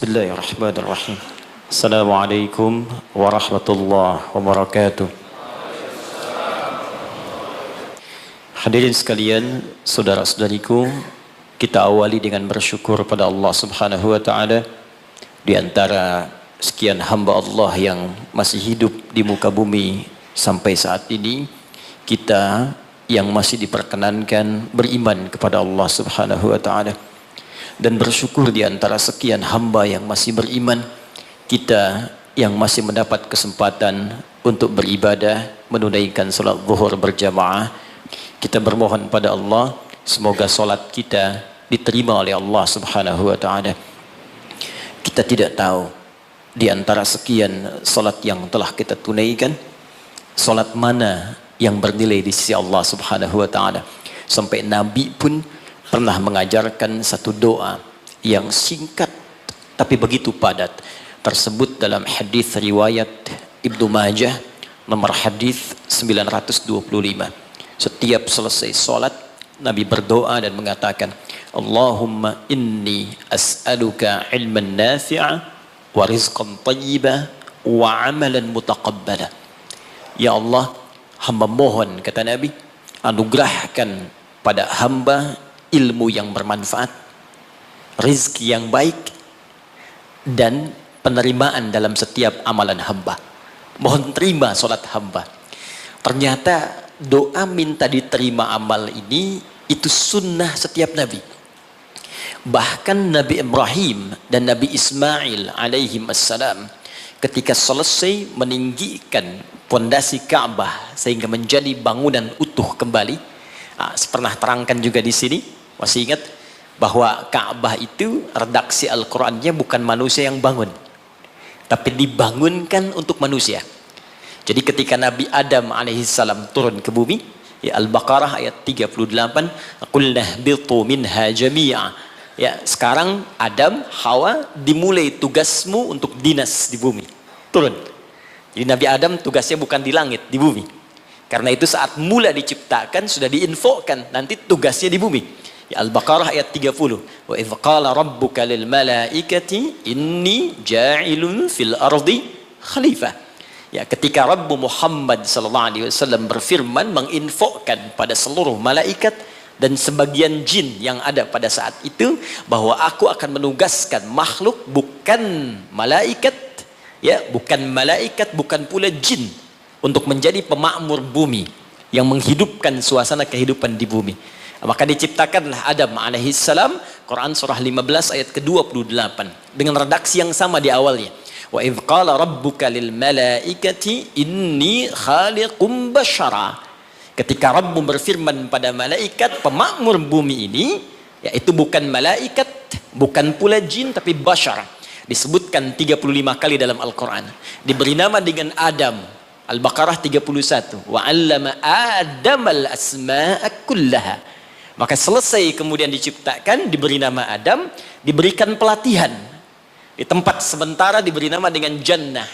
Bismillahirrahmanirrahim. Assalamualaikum warahmatullahi wabarakatuh. Hadirin sekalian, saudara-saudariku, kita awali dengan bersyukur pada Allah Subhanahu wa taala. Di antara sekian hamba Allah yang masih hidup di muka bumi sampai saat ini, kita yang masih diperkenankan beriman kepada Allah Subhanahu wa taala. Dan bersyukur di antara sekian hamba yang masih beriman, kita yang masih mendapat kesempatan untuk beribadah, menunaikan salat zuhur berjamaah. Kita bermohon pada Allah, semoga salat kita diterima oleh Allah Subhanahu wa taala. Kita tidak tahu di antara sekian salat yang telah kita tunaikan, salat mana yang bernilai di sisi Allah Subhanahu wa taala. Sampai Nabi pun pernah mengajarkan satu doa yang singkat tapi begitu padat, tersebut dalam hadis riwayat Ibnu Majah nomor hadis 925. Setiap selesai salat Nabi berdoa dan mengatakan, Allahumma inni as'aluka ilman nafi'a wa rizqan tayyiba wa amalan mutaqabbala. Ya Allah, hamba mohon, kata Nabi, anugerahkan pada hamba ilmu yang bermanfaat, rizki yang baik, dan penerimaan dalam setiap amalan hamba. Mohon terima solat hamba. Ternyata doa minta diterima amal ini itu sunnah setiap nabi. Bahkan Nabi Ibrahim dan Nabi Ismail alaihi assalam ketika selesai meninggikan pondasi Ka'bah sehingga menjadi bangunan utuh kembali, pernah terangkan juga di sini. Masih ingat bahwa Ka'bah itu redaksi Al-Qur'annya bukan manusia yang bangun, tapi dibangunkan untuk manusia. Jadi ketika Nabi Adam alaihissalam turun ke bumi, ya, Al-Baqarah ayat 38, qulna bitu minha jami'a. Ya, sekarang Adam, Hawa, dimulai tugasmu untuk dinas di bumi. Turun. Jadi Nabi Adam tugasnya bukan di langit, di bumi. Karena itu saat mula diciptakan sudah diinfokan nanti tugasnya di bumi. Ya, Al-Baqarah ayat 30. Wa idz qala rabbuka lil malaikati inni ja'ilun fil ardi khalifah. Ya, ketika Rabbu Muhammad sallallahu alaihi wasallam berfirman menginfokan pada seluruh malaikat dan sebagian jin yang ada pada saat itu bahwa aku akan menugaskan makhluk bukan malaikat, ya, bukan malaikat, bukan pula jin, untuk menjadi pemakmur bumi yang menghidupkan suasana kehidupan di bumi. Maka diciptakanlah Adam alaihissalam, Quran surah 15 ayat ke-28 dengan redaksi yang sama di awalnya. Wa idz qala rabbuka lil malaikati inni khaliqum basyara. Ketika Rabbu berfirman pada malaikat, pemakmur bumi ini, yaitu bukan malaikat, bukan pula jin, tapi basyara. Disebutkan 35 kali dalam Al-Quran. Diberi nama dengan Adam. Al-Baqarah 31. Wa 'allama Adamal asma'a kullaha. Maka selesai kemudian diciptakan, diberi nama Adam, diberikan pelatihan. Di tempat sementara diberi nama dengan Jannah.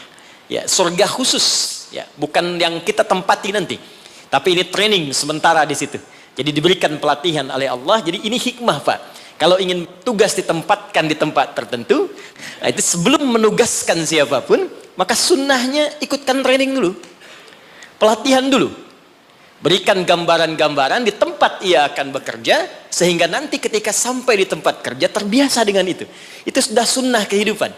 Ya, surga khusus, ya, bukan yang kita tempati nanti. Tapi ini training sementara di situ. Jadi diberikan pelatihan oleh Allah. Jadi ini hikmah, Pak. Kalau ingin tugas ditempatkan di tempat tertentu, itu sebelum menugaskan siapapun, maka sunnahnya ikutkan training dulu. Pelatihan dulu. Berikan gambaran-gambaran di tempat ia akan bekerja, sehingga nanti ketika sampai di tempat kerja terbiasa dengan itu. Itu sudah sunnah kehidupan.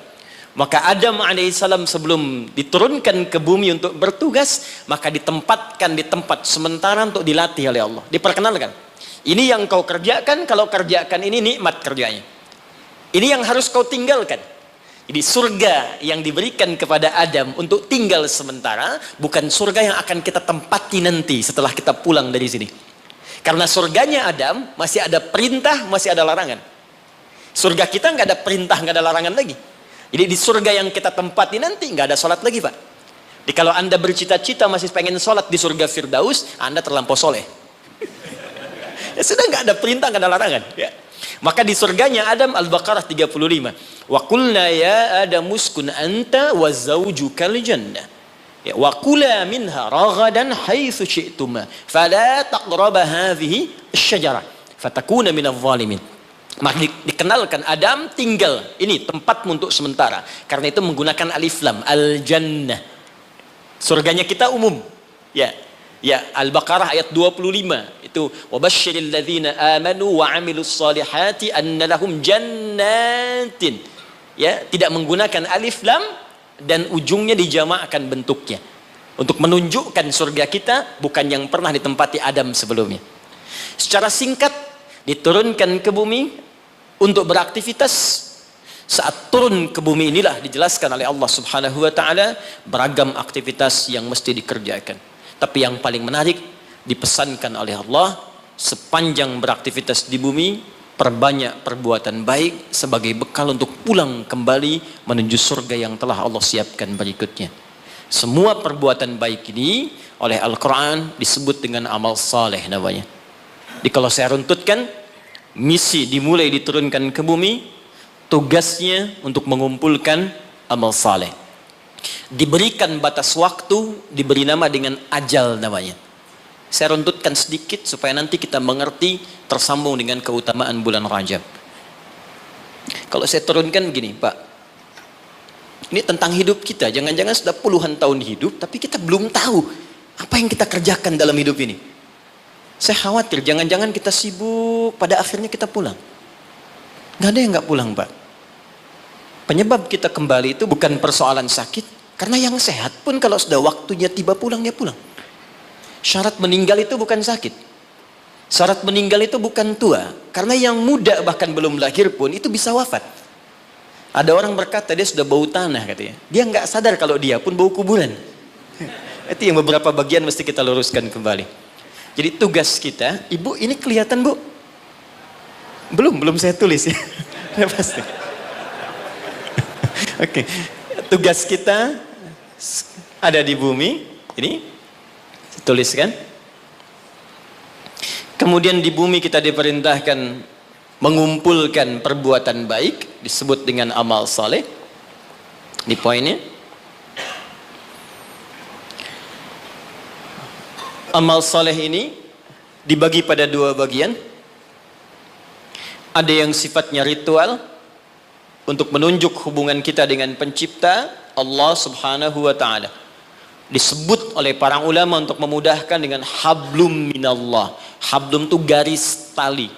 Maka Adam alaihissalam sebelum diturunkan ke bumi untuk bertugas, maka ditempatkan di tempat sementara untuk dilatih oleh Allah. Diperkenalkan. Ini yang kau kerjakan, kalau kerjakan ini nikmat kerjanya. Ini yang harus kau tinggalkan. Jadi surga yang diberikan kepada Adam untuk tinggal sementara bukan surga yang akan kita tempati nanti setelah kita pulang dari sini. Karena surganya Adam masih ada perintah, masih ada larangan. Surga kita nggak ada perintah, nggak ada larangan lagi. Jadi di surga yang kita tempati nanti nggak ada sholat lagi, Pak. Jadi kalau Anda bercita-cita masih pengen sholat di surga Firdaus, Anda terlampau soleh. Ya sudah, nggak ada perintah, nggak ada larangan. Ya. Maka di surganya Adam, Al-Baqarah 35. Wa qulna ya Adam uskun anta wa zawjukal jannah. Ya, wa kula minha ragadan haitsu syi'tuma fala taqraba hadhihi asy-syajarah fatakuna minadh-dhalimin. Maka dikenalkan Adam tinggal, ini tempatmu untuk sementara. Karena itu menggunakan alif lam, al-jannah. Surganya kita umum. Ya. Ya, Al-Baqarah ayat 25 itu wabasyiril ladzina amanu wa 'amilus solihati anna lahum jannatin. Ya, tidak menggunakan alif lam dan ujungnya dijamakkan bentuknya untuk menunjukkan surga kita bukan yang pernah ditempati Adam sebelumnya. Secara singkat diturunkan ke bumi untuk beraktivitas. Saat turun ke bumi inilah dijelaskan oleh Allah Subhanahu wa taala beragam aktivitas yang mesti dikerjakan. Tapi yang paling menarik dipesankan oleh Allah, sepanjang beraktivitas di bumi perbanyak perbuatan baik sebagai bekal untuk pulang kembali menuju surga yang telah Allah siapkan berikutnya. Semua perbuatan baik ini oleh Al-Quran disebut dengan amal saleh namanya. Jadi kalau saya runtutkan, misi dimulai diturunkan ke bumi, tugasnya untuk mengumpulkan amal saleh. Diberikan batas waktu, diberi nama dengan ajal namanya. Saya runtutkan sedikit supaya nanti kita mengerti tersambung dengan keutamaan bulan Rajab. Kalau saya turunkan gini, Pak, ini tentang hidup kita. Jangan-jangan sudah puluhan tahun hidup, tapi kita belum tahu apa yang kita kerjakan dalam hidup ini. Saya khawatir, jangan-jangan kita sibuk, pada akhirnya kita pulang. Nggak ada yang nggak pulang, Pak. Penyebab kita kembali itu bukan persoalan sakit, karena yang sehat pun kalau sudah waktunya tiba pulang, ya pulang. Syarat meninggal itu bukan sakit. Syarat meninggal itu bukan tua, karena yang muda bahkan belum lahir pun itu bisa wafat. Ada orang berkata dia sudah bau tanah katanya. Dia nggak sadar kalau dia pun bau kuburan. Itu yang beberapa bagian mesti kita luruskan kembali. Jadi tugas kita, Ibu ini kelihatan Bu? Belum saya tulis ya. Pasti. Oke, tugas kita ada di bumi, ini tuliskan. Kemudian di bumi kita diperintahkan mengumpulkan perbuatan baik, disebut dengan amal saleh. Ini poinnya. Amal saleh ini dibagi pada dua bagian. Ada yang sifatnya ritual, untuk menunjuk hubungan kita dengan pencipta Allah Subhanahu wa taala. Disebut oleh para ulama untuk memudahkan dengan hablum minallah. Hablum itu garis tali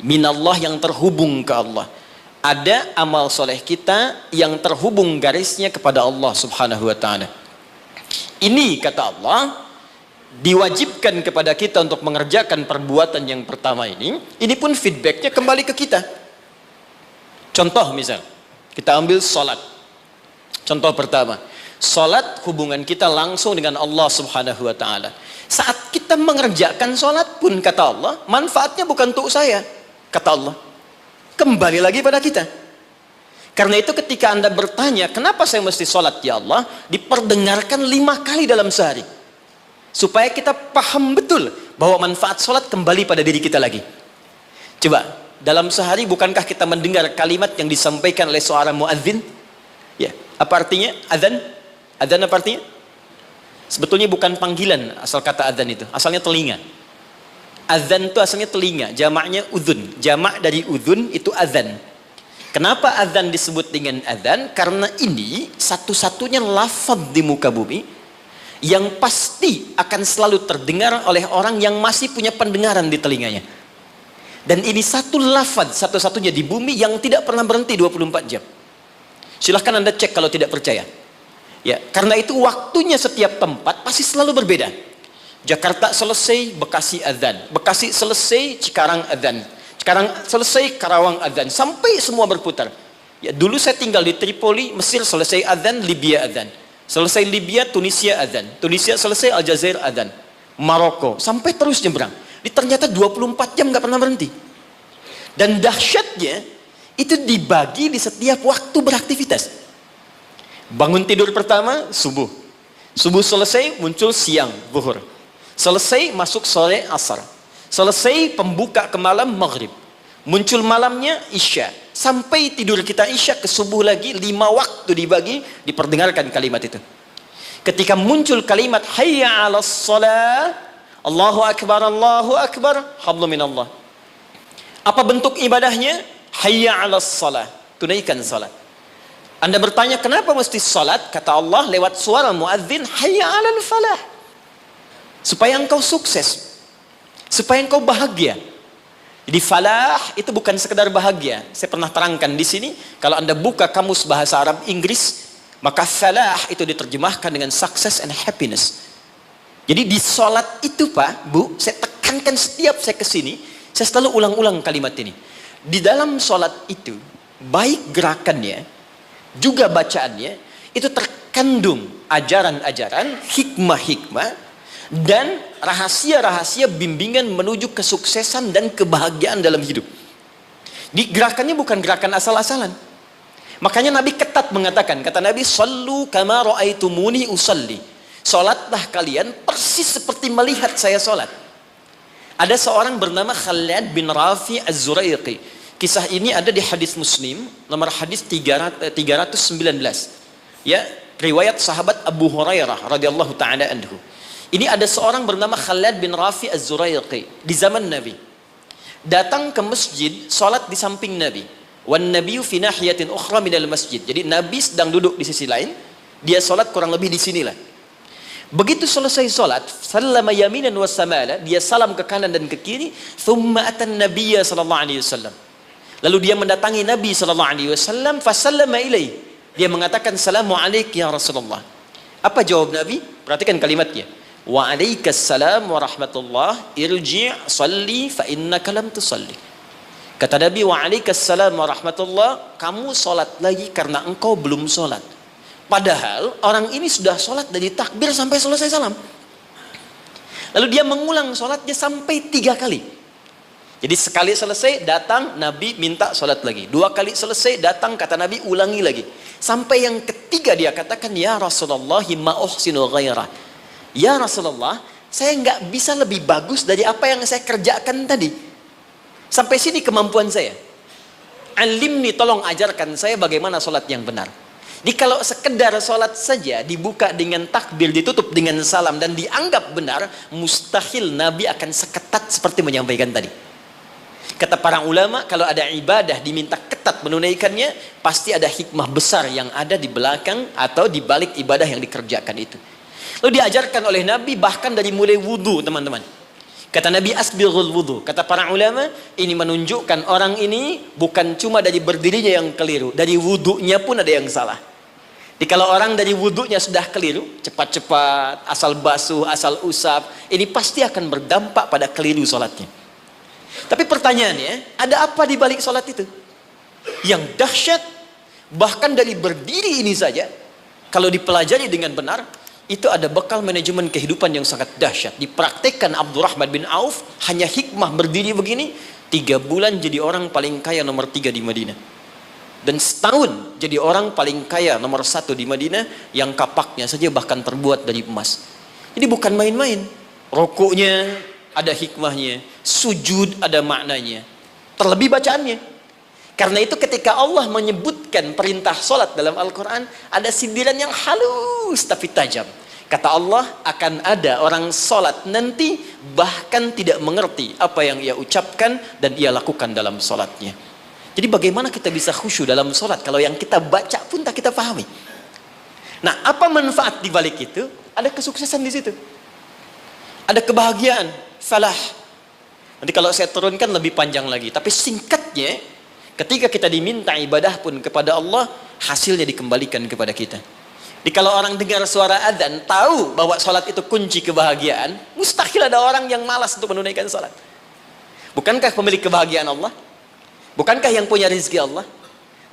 minallah yang terhubung ke Allah. Ada amal soleh kita yang terhubung garisnya kepada Allah Subhanahu wa taala. Ini kata Allah diwajibkan kepada kita untuk mengerjakan perbuatan yang pertama ini pun feedbacknya kembali ke kita. Contoh misal, kita ambil sholat. Contoh pertama, sholat hubungan kita langsung dengan Allah Subhanahu wa ta'ala. Saat kita mengerjakan sholat pun kata Allah, manfaatnya bukan untuk saya, kata Allah. Kembali lagi pada kita. Karena itu ketika Anda bertanya, kenapa saya mesti sholat ya Allah? Diperdengarkan 5 kali dalam sehari. Supaya kita paham betul bahwa manfaat sholat kembali pada diri kita lagi. Coba, dalam sehari bukankah kita mendengar kalimat yang disampaikan oleh seorang muadzin? Ya, apa artinya adzan? Adzan apa artinya? Sebetulnya bukan panggilan asal kata adzan itu, asalnya telinga. Adzan itu asalnya telinga, jamaknya udhun. Jamak dari udhun itu adzan. Kenapa adzan disebut dengan adzan? Karena ini satu-satunya lafaz di muka bumi yang pasti akan selalu terdengar oleh orang yang masih punya pendengaran di telinganya. Dan ini satu lafaz satu-satunya di bumi yang tidak pernah berhenti 24 jam. Silahkan Anda cek kalau tidak percaya. Ya, karena itu waktunya setiap tempat pasti selalu berbeda. Jakarta selesai, Bekasi adzan. Bekasi selesai, Cikarang adzan. Cikarang selesai, Karawang adzan. Sampai semua berputar. Ya, dulu saya tinggal di Tripoli, Mesir selesai adzan, Libya adzan. Selesai Libya, Tunisia adzan. Tunisia selesai, Aljazair adzan. Maroko, sampai terus nyebrang. Ternyata 24 jam nggak pernah berhenti. Dan dahsyatnya itu dibagi di setiap waktu beraktivitas. Bangun tidur pertama subuh. Subuh selesai muncul siang zuhur. Selesai masuk sore asar. Selesai pembuka ke malam maghrib. Muncul malamnya isya. Sampai tidur kita isya ke subuh lagi 5 waktu dibagi, diperdengarkan kalimat itu. Ketika muncul kalimat hayya 'alas shalah, Allahu akbar, hablum minallah. Apa bentuk ibadahnya? hayya 'alas shalah, tunaikan salat. Anda bertanya kenapa mesti salat? Kata Allah lewat suara muadzin, hayya 'alal falah. Supaya engkau sukses, supaya engkau bahagia. Jadi falah itu bukan sekedar bahagia. Saya pernah terangkan di sini, kalau Anda buka kamus bahasa Arab Inggris, maka falah itu diterjemahkan dengan success and happiness. Jadi di salat itu Pak, Bu, saya tekankan setiap saya kesini, saya selalu ulang-ulang kalimat ini. Di dalam salat itu, baik gerakannya, juga bacaannya, itu terkandung ajaran-ajaran, hikmah-hikmah, dan rahasia-rahasia bimbingan menuju kesuksesan dan kebahagiaan dalam hidup. Di gerakannya bukan gerakan asal-asalan. Makanya Nabi ketat mengatakan, kata Nabi, "Shallu kama ra'aitumuni usalli." Salatlah kalian persis seperti melihat saya salat. Ada seorang bernama Khalid bin Rafi Az-Zuraiqi. Kisah ini ada di hadis Muslim, nomor hadis 319. Ya, riwayat sahabat Abu Hurairah radhiyallahu taala anhu. Ini ada seorang bernama Khalid bin Rafi Az-Zuraiqi di zaman Nabi. Datang ke masjid, salat di samping Nabi. Wan nabiyyu fi nahiyatin ukhra minal masjid. Jadi Nabi sedang duduk di sisi lain, dia salat kurang lebih di sinilah. Begitu selesai salat, sallama yaminan wa samala, dia salam ke kanan dan ke kiri, thumma atan nabiyya sallallahu alaihi wasallam. Lalu dia mendatangi Nabi sallallahu alaihi wasallam, fa sallama ilaihi. Dia mengatakan, "Assalamu alayka ya Rasulullah." Apa jawab Nabi? Perhatikan kalimatnya. "Wa alaikassalam wa rahmatullah, irji' salli fa innaka lam tusalli." Kata Nabi, "Wa alaikassalam wa rahmatullah, kamu salat lagi karena engkau belum salat." Padahal orang ini sudah salat dari takbir sampai selesai salam. Lalu dia mengulang salatnya sampai 3 kali. Jadi sekali selesai datang Nabi minta salat lagi. 2 kali selesai datang kata Nabi ulangi lagi. Sampai yang ketiga dia katakan, "Ya Rasulullah ma uhsinu ghairah." Ya Rasulullah, saya nggak bisa lebih bagus dari apa yang saya kerjakan tadi. Sampai sini kemampuan saya. Alimni, tolong ajarkan saya bagaimana salat yang benar. Jadi kalau sekedar salat saja dibuka dengan takbir, ditutup dengan salam dan dianggap benar, mustahil Nabi akan seketat seperti menyampaikan tadi. Kata para ulama, kalau ada ibadah diminta ketat menunaikannya, pasti ada hikmah besar yang ada di belakang atau di balik ibadah yang dikerjakan itu. Lalu diajarkan oleh Nabi bahkan dari mulai wudu, teman-teman. Kata Nabi, asbighul wudu. Kata para ulama, ini menunjukkan orang ini bukan cuma dari berdirinya yang keliru, dari wudunya pun ada yang salah. Jadi kalau orang dari wudunya sudah keliru, cepat-cepat, asal basuh, asal usap, ini pasti akan berdampak pada keliru sholatnya. Tapi pertanyaannya, ada apa di balik sholat itu? Yang dahsyat, bahkan dari berdiri ini saja, kalau dipelajari dengan benar, itu ada bekal manajemen kehidupan yang sangat dahsyat. Dipraktekkan Abdurrahman bin Auf, hanya hikmah berdiri begini, 3 bulan jadi orang paling kaya nomor 3 di Madinah. Dan setahun jadi orang paling kaya nomor 1 di Madinah, yang kapaknya saja bahkan terbuat dari emas. Jadi bukan main-main. Rukuknya ada hikmahnya, sujud ada maknanya, terlebih bacaannya. Karena itu ketika Allah menyebutkan perintah solat dalam Al-Quran, ada sindiran yang halus tapi tajam. Kata Allah, akan ada orang solat nanti bahkan tidak mengerti apa yang ia ucapkan dan ia lakukan dalam solatnya. Jadi bagaimana kita bisa khusyuk dalam solat kalau yang kita baca pun tak kita pahami? Nah, apa manfaat di balik itu? Ada kesuksesan di situ. Ada kebahagiaan, falah. Nanti kalau saya turunkan lebih panjang lagi, tapi singkatnya, ketika kita diminta ibadah pun kepada Allah, hasilnya dikembalikan kepada kita. Jadi kalau orang dengar suara adzan, tahu bahwa salat itu kunci kebahagiaan, mustahil ada orang yang malas untuk menunaikan salat. Bukankah pemilik kebahagiaan Allah? Bukankah yang punya rezeki Allah?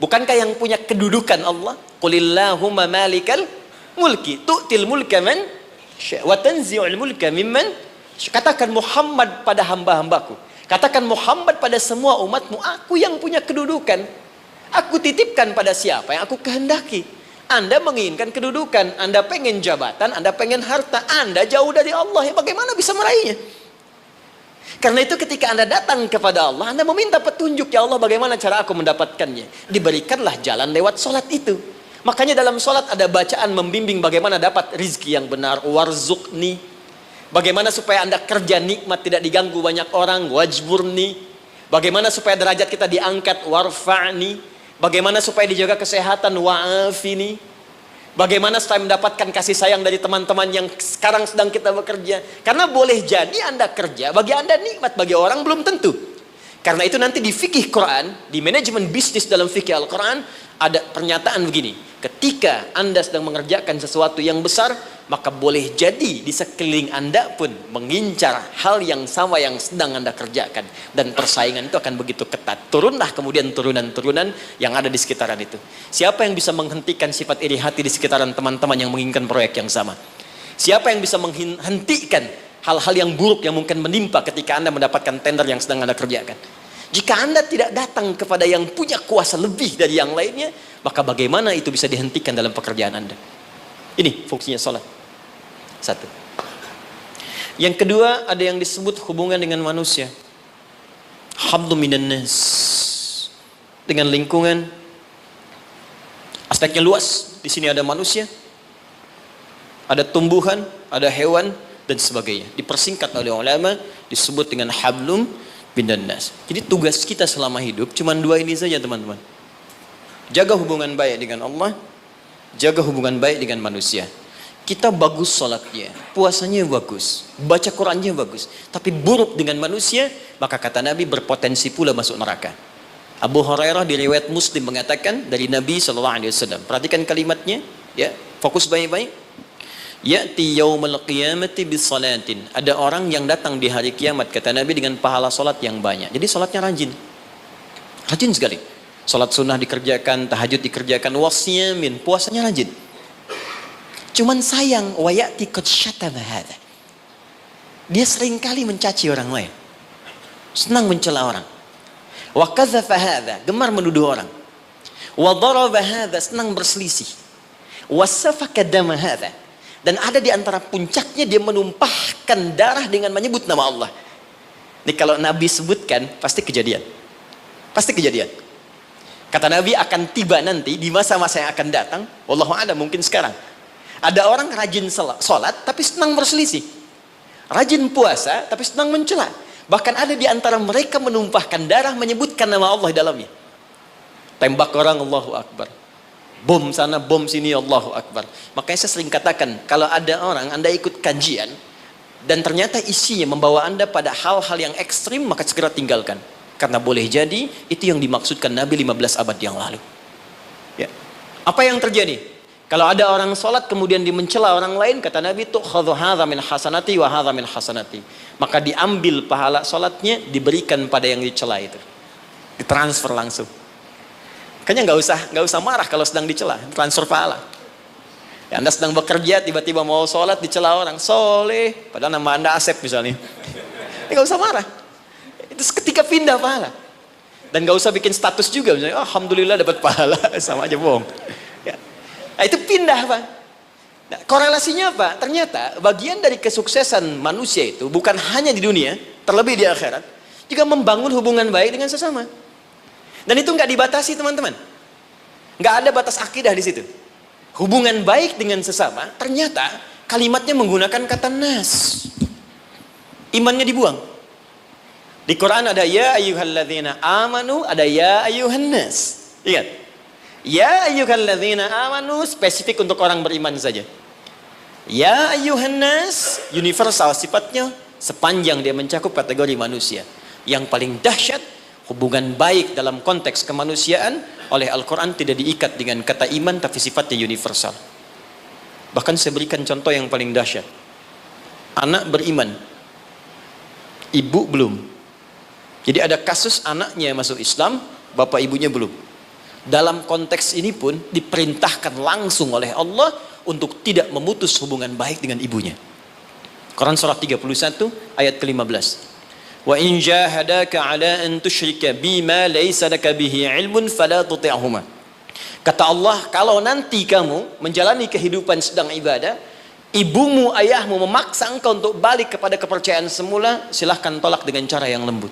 Bukankah yang punya kedudukan Allah? Qulillahumma malikal mulki tu'til mulka man syaa' wa tanzi'ul mulka mimman. Katakan Muhammad pada hamba-hambaku, katakan Muhammad pada semua umatmu, aku yang punya kedudukan. Aku titipkan pada siapa yang aku kehendaki. Anda menginginkan kedudukan, Anda pengen jabatan, Anda pengen harta, Anda jauh dari Allah. Ya bagaimana bisa meraihnya? Karena itu ketika Anda datang kepada Allah, Anda meminta petunjuk, ya Allah bagaimana cara aku mendapatkannya. Diberikanlah jalan lewat solat itu. Makanya dalam solat ada bacaan membimbing bagaimana dapat rizki yang benar. Warzuqni. Bagaimana supaya Anda kerja nikmat tidak diganggu banyak orang. Wajburni. Bagaimana supaya derajat kita diangkat, warfa'ni. Bagaimana supaya dijaga kesehatan, wa'afini. Bagaimana supaya mendapatkan kasih sayang dari teman-teman yang sekarang sedang kita bekerja. Karena boleh jadi Anda kerja, bagi Anda nikmat, bagi orang belum tentu. Karena itu nanti di fikih Quran, di manajemen bisnis dalam fikih Al-Quran, ada pernyataan begini. Ketika Anda sedang mengerjakan sesuatu yang besar, maka boleh jadi di sekeliling Anda pun mengincar hal yang sama yang sedang Anda kerjakan. Dan persaingan itu akan begitu ketat. Turunlah kemudian turunan-turunan yang ada di sekitaran itu. Siapa yang bisa menghentikan sifat iri hati di sekitaran teman-teman yang menginginkan proyek yang sama? Siapa yang bisa menghentikan hal-hal yang buruk yang mungkin menimpa ketika Anda mendapatkan tender yang sedang Anda kerjakan? Jika Anda tidak datang kepada yang punya kuasa lebih dari yang lainnya, maka bagaimana itu bisa dihentikan dalam pekerjaan Anda? Ini fungsinya salat. Satu. Yang kedua, ada yang disebut hubungan dengan manusia. Hablu minan nas. Dengan lingkungan. Aspeknya luas. Di sini ada manusia, ada tumbuhan, ada hewan, dan sebagainya. Dipersingkat oleh ulama, disebut dengan hablum minan nas. Jadi tugas kita selama hidup cuma dua ini saja, teman-teman. Jaga hubungan baik dengan Allah, jaga hubungan baik dengan manusia. Kita bagus salatnya, puasanya bagus, baca Qurannya bagus, tapi buruk dengan manusia, maka kata Nabi berpotensi pula masuk neraka. Abu Hurairah di riwayat Muslim mengatakan dari Nabi SAW. Perhatikan kalimatnya, ya, fokus baik-baik. Ya'ti yaumal qiyamati bisalatin. Ada orang yang datang di hari kiamat, kata Nabi, dengan pahala salat yang banyak. Jadi salatnya rajin. Rajin sekali. Salat sunnah dikerjakan, tahajud dikerjakan, wasyamin, puasanya rajin. Cuman sayang, wa ya'ti qad syatama hadza. Dia seringkali mencaci orang lain. Senang mencela orang. Wa kadzafa hadza, gemar menuduh orang. Wa daraba hadza, senang berselisih. Wa safaka dama hadza. Dan ada di antara puncaknya dia menumpahkan darah dengan menyebut nama Allah. Ini kalau Nabi sebutkan pasti kejadian. Pasti kejadian. Kata Nabi akan tiba nanti di masa-masa yang akan datang. Wallahu a'lam, mungkin sekarang. Ada orang rajin sholat tapi senang berselisih. Rajin puasa tapi senang mencela. Bahkan ada di antara mereka menumpahkan darah menyebutkan nama Allah di dalamnya. Tembak orang, Allahu Akbar. Bom sana, bom sini, Allahu Akbar. Makanya saya sering katakan, kalau ada orang, Anda ikut kajian, dan ternyata isinya membawa Anda pada hal-hal yang ekstrim, maka segera tinggalkan. Karena boleh jadi, itu yang dimaksudkan Nabi 15 abad yang lalu. Ya. Apa yang terjadi? Kalau ada orang sholat, kemudian dimencela orang lain, kata Nabi, tu'khadhu hadha min hasanati wa hadha min hasanati. Maka diambil pahala sholatnya, diberikan pada yang dicela itu. Ditransfer langsung. Kayaknya nggak usah marah kalau sedang dicela, transfer pahala. Ya, Anda sedang bekerja, tiba-tiba mau sholat dicela orang, soleh, padahal nama Anda Asep misalnya. Nggak usah marah. Itu ketika pindah pahala. Dan nggak usah bikin status juga, misalnya, oh, alhamdulillah dapat pahala, sama aja bohong. Ya. Nah, itu pindah, Pak. Nah, korelasinya apa? Ternyata bagian dari kesuksesan manusia itu bukan hanya di dunia, terlebih di akhirat, juga membangun hubungan baik dengan sesama. Dan itu nggak dibatasi, teman-teman. Nggak ada batas akidah di situ. Hubungan baik dengan sesama, ternyata kalimatnya menggunakan kata nas. Imannya dibuang. Di Quran ada ya ayyuhalladzina amanu, ada ya ayyuhan nas. Ingat. Ya ayyuhalladzina amanu spesifik untuk orang beriman saja. Ya ayyuhan nas universal sifatnya sepanjang dia mencakup kategori manusia. Yang paling dahsyat, hubungan baik dalam konteks kemanusiaan oleh Al-Quran tidak diikat dengan kata iman, tapi sifatnya universal. Bahkan saya berikan contoh yang paling dahsyat. Anak beriman, ibu belum. Jadi ada kasus anaknya masuk Islam, bapak ibunya belum. Dalam konteks ini pun diperintahkan langsung oleh Allah untuk tidak memutus hubungan baik dengan ibunya. Quran surah 31 ayat ke-15. Wa in jahadaka ala an tusyrika bima laysa laka bihi ilmun fala tuti'huma. Kata Allah, kalau nanti kamu menjalani kehidupan sedang ibadah, ibumu, ayahmu memaksa engkau untuk balik kepada kepercayaan semula, silahkan tolak dengan cara yang lembut.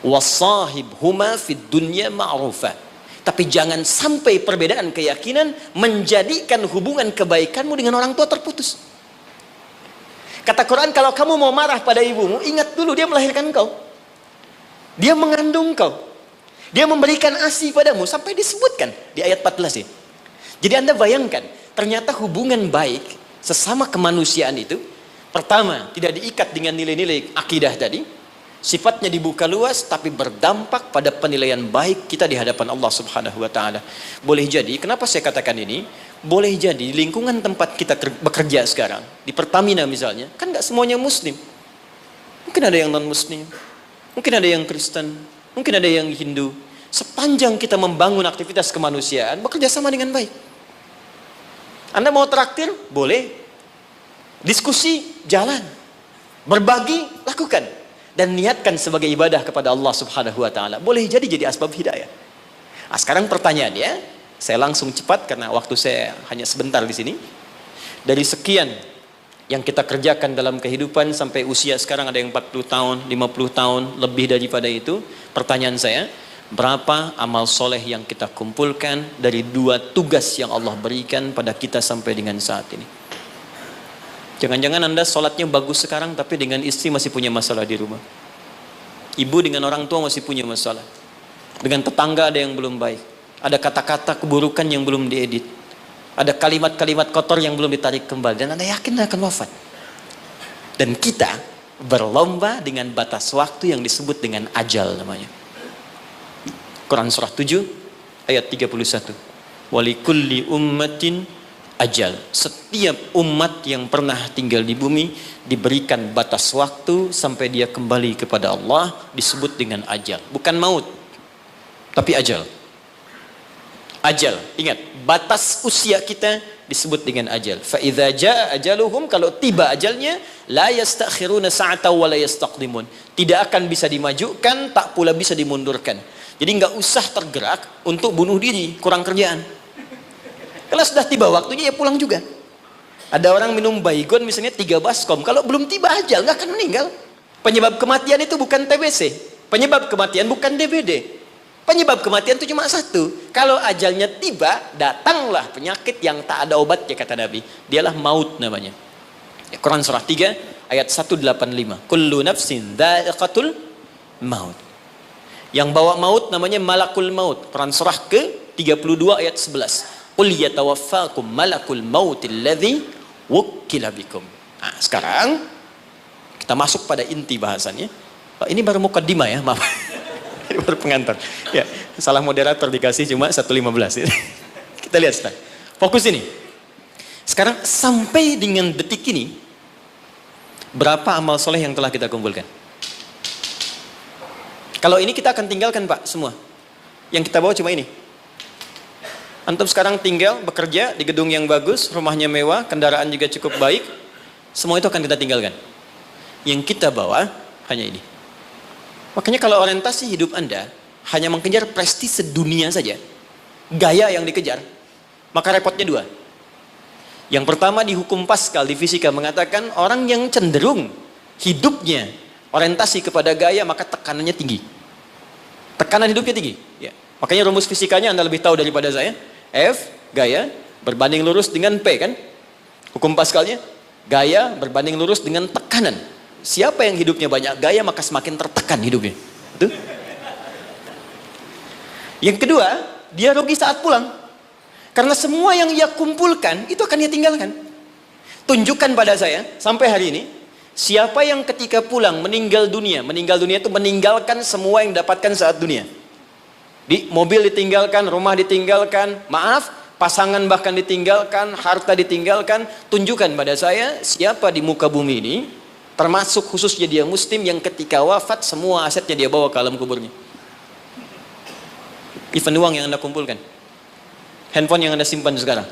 Wasahibhuma fid dunya ma'rufa. Tapi jangan sampai perbedaan keyakinan menjadikan hubungan kebaikanmu dengan orang tua terputus. Kata Quran, kalau kamu mau marah pada ibumu, ingat dulu dia melahirkan engkau. Dia mengandung kau. Dia memberikan ASI padamu sampai disebutkan di ayat 14 ini. Jadi Anda bayangkan, ternyata hubungan baik sesama kemanusiaan itu pertama tidak diikat dengan nilai-nilai akidah tadi, sifatnya dibuka luas tapi berdampak pada penilaian baik kita di hadapan Allah Subhanahu wa taala. Boleh jadi, kenapa saya katakan ini? Boleh jadi lingkungan tempat kita bekerja sekarang, di Pertamina misalnya, kan nggak semuanya muslim. Mungkin ada yang non muslim, mungkin ada yang Kristen, mungkin ada yang Hindu. Sepanjang kita membangun aktivitas kemanusiaan, bekerja sama dengan baik. Anda mau traktir? Boleh. Diskusi, jalan. Berbagi, lakukan. Dan niatkan sebagai ibadah kepada Allah Subhanahu wa taala. Boleh jadi asbab hidayah. Nah, sekarang pertanyaannya, saya langsung cepat karena waktu saya hanya sebentar di sini. Dari sekian yang kita kerjakan dalam kehidupan sampai usia sekarang ada yang 40 tahun, 50 tahun, lebih daripada itu. Pertanyaan saya, berapa amal soleh yang kita kumpulkan dari 2 tugas yang Allah berikan pada kita sampai dengan saat ini? Jangan-jangan Anda sholatnya bagus sekarang tapi dengan istri masih punya masalah di rumah. Ibu dengan orang tua masih punya masalah. Dengan tetangga ada yang belum baik. Ada kata-kata keburukan yang belum diedit. Ada kalimat-kalimat kotor yang belum ditarik kembali. Dan Anda yakin akan wafat. Dan kita berlomba dengan batas waktu yang disebut dengan ajal namanya. Quran surah 7 ayat 31. Walikulli ummatin ajal. Setiap umat yang pernah tinggal di bumi diberikan batas waktu sampai dia kembali kepada Allah, disebut dengan ajal. Bukan maut, tapi ajal. Ajal, ingat, batas usia kita disebut dengan ajal. Fa idza jaa ajaluhum, kalau tiba ajalnya, la yastakhiruna sa'atan wa la yastaqdimun. Tidak akan bisa dimajukan, tak pula bisa dimundurkan. Jadi nggak usah tergerak untuk bunuh diri, kurang kerjaan. Kalau sudah tiba waktunya ya pulang juga. Ada orang minum baygon misalnya 3 baskom, kalau belum tiba ajal nggak akan meninggal. Penyebab kematian itu bukan TBC, penyebab kematian bukan DBD. Penyebab kematian itu cuma satu. Kalau ajalnya tiba, datanglah penyakit yang tak ada obatnya kata Nabi. Dialah maut namanya. Quran surah 3 ayat 185. Kullu nafsin dha'iqatul maut. Yang bawa maut namanya malakul maut. Quran surah ke 32 ayat 11. Qul yatawaffakum malakul mautil ladzi wukkila bikum. Nah, sekarang kita masuk pada inti bahasannya. Ini baru mukaddimah ya, maaf. Ini baru pengantar. Ya, salah moderator dikasih cuma 1:15. Kita lihat sekarang. Fokus ini. Sekarang sampai dengan detik ini, berapa amal soleh yang telah kita kumpulkan? Kalau ini kita akan tinggalkan Pak, semua. Yang kita bawa cuma ini. Antum sekarang tinggal, bekerja di gedung yang bagus, rumahnya mewah, kendaraan juga cukup baik. Semua itu akan kita tinggalkan. Yang kita bawa hanya ini. Makanya kalau orientasi hidup Anda hanya mengejar prestise dunia saja, gaya yang dikejar, maka repotnya 2. Yang pertama di hukum Pascal, di fisika mengatakan orang yang cenderung hidupnya orientasi kepada gaya, maka tekanannya tinggi. Tekanan hidupnya tinggi. Ya. Makanya rumus fisikanya Anda lebih tahu daripada saya. F, gaya, berbanding lurus dengan P kan? Hukum Pascalnya, gaya berbanding lurus dengan tekanan. Siapa yang hidupnya banyak gaya, maka semakin tertekan hidupnya. Betul? Yang kedua, dia rugi saat pulang. Karena semua yang ia kumpulkan, itu akan ia tinggalkan. Tunjukkan pada saya, sampai hari ini, siapa yang ketika pulang meninggal dunia itu meninggalkan semua yang dapatkan saat dunia. Di mobil ditinggalkan, rumah ditinggalkan, maaf, pasangan bahkan ditinggalkan, harta ditinggalkan. Tunjukkan pada saya, siapa di muka bumi ini, termasuk khususnya dia muslim yang ketika wafat semua asetnya dia bawa ke alam kuburnya. Even uang yang Anda kumpulkan, handphone yang Anda simpan sekarang,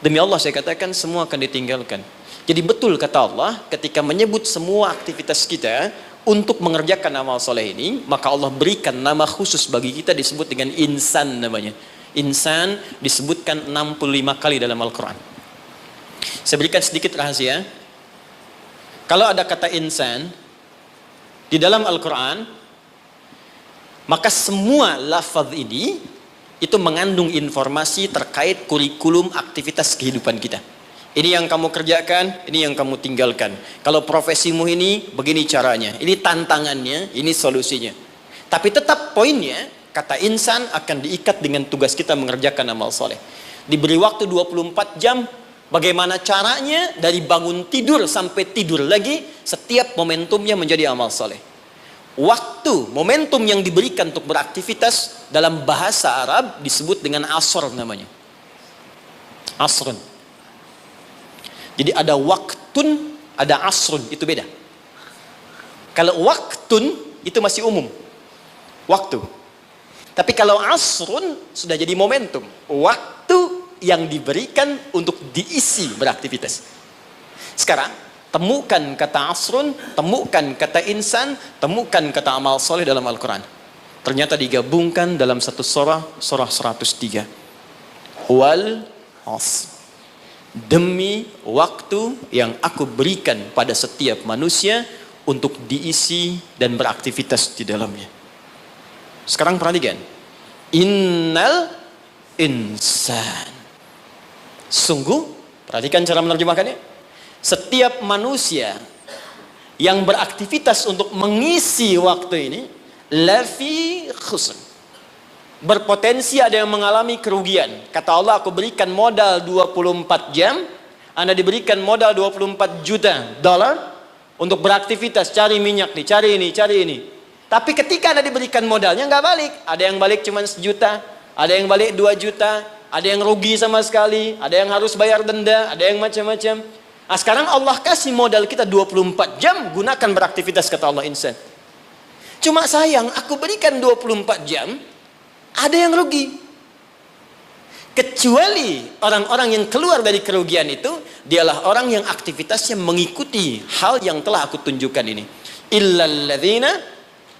demi Allah saya katakan semua akan ditinggalkan. Jadi betul kata Allah, ketika menyebut semua aktivitas kita untuk mengerjakan amal soleh ini, maka Allah berikan nama khusus bagi kita, disebut dengan insan namanya. Insan disebutkan 65 kali dalam Al-Quran. Saya berikan sedikit rahasia. Kalau ada kata insan di dalam Al-Quran, maka semua lafaz ini itu mengandung informasi terkait kurikulum aktivitas kehidupan kita. Ini yang kamu kerjakan, ini yang kamu tinggalkan. Kalau profesimu ini, begini caranya. Ini tantangannya, ini solusinya. Tapi tetap poinnya, kata insan akan diikat dengan tugas kita mengerjakan amal soleh. Diberi waktu 24 jam, bagaimana caranya dari bangun tidur sampai tidur lagi, setiap momentumnya menjadi amal soleh. Waktu, momentum yang diberikan untuk beraktivitas dalam bahasa Arab disebut dengan asr namanya. Asrun. Jadi ada waktun, ada asrun, itu beda. Kalau waktun itu masih umum, waktu. Tapi kalau asrun sudah jadi momentum, waktu yang diberikan untuk diisi beraktivitas. Sekarang temukan kata asrun, temukan kata insan, temukan kata amal soleh dalam Al-Quran. Ternyata digabungkan dalam satu surah 103. Wal asr. Demi waktu yang aku berikan pada setiap manusia untuk diisi dan beraktivitas di dalamnya. Sekarang perhatikan. Innal insan. Sungguh, perhatikan cara menerjemahkannya. Setiap manusia yang beraktivitas untuk mengisi waktu ini lafi khusr. Berpotensi ada yang mengalami kerugian. Kata Allah, aku berikan modal 24 jam, Anda diberikan modal 24 juta dolar untuk beraktivitas, cari minyak nih, cari ini. Tapi ketika Anda diberikan modalnya nggak balik. Ada yang balik cuma 1 juta, ada yang balik 2 juta, ada yang rugi sama sekali, ada yang harus bayar denda, ada yang macam-macam. Nah, sekarang Allah kasih modal kita 24 jam, gunakan beraktivitas, kata Allah insan. Cuma sayang, aku berikan 24 jam, ada yang rugi. Kecuali orang-orang yang keluar dari kerugian itu, dialah orang yang aktivitasnya mengikuti hal yang telah aku tunjukkan ini. Illalladzina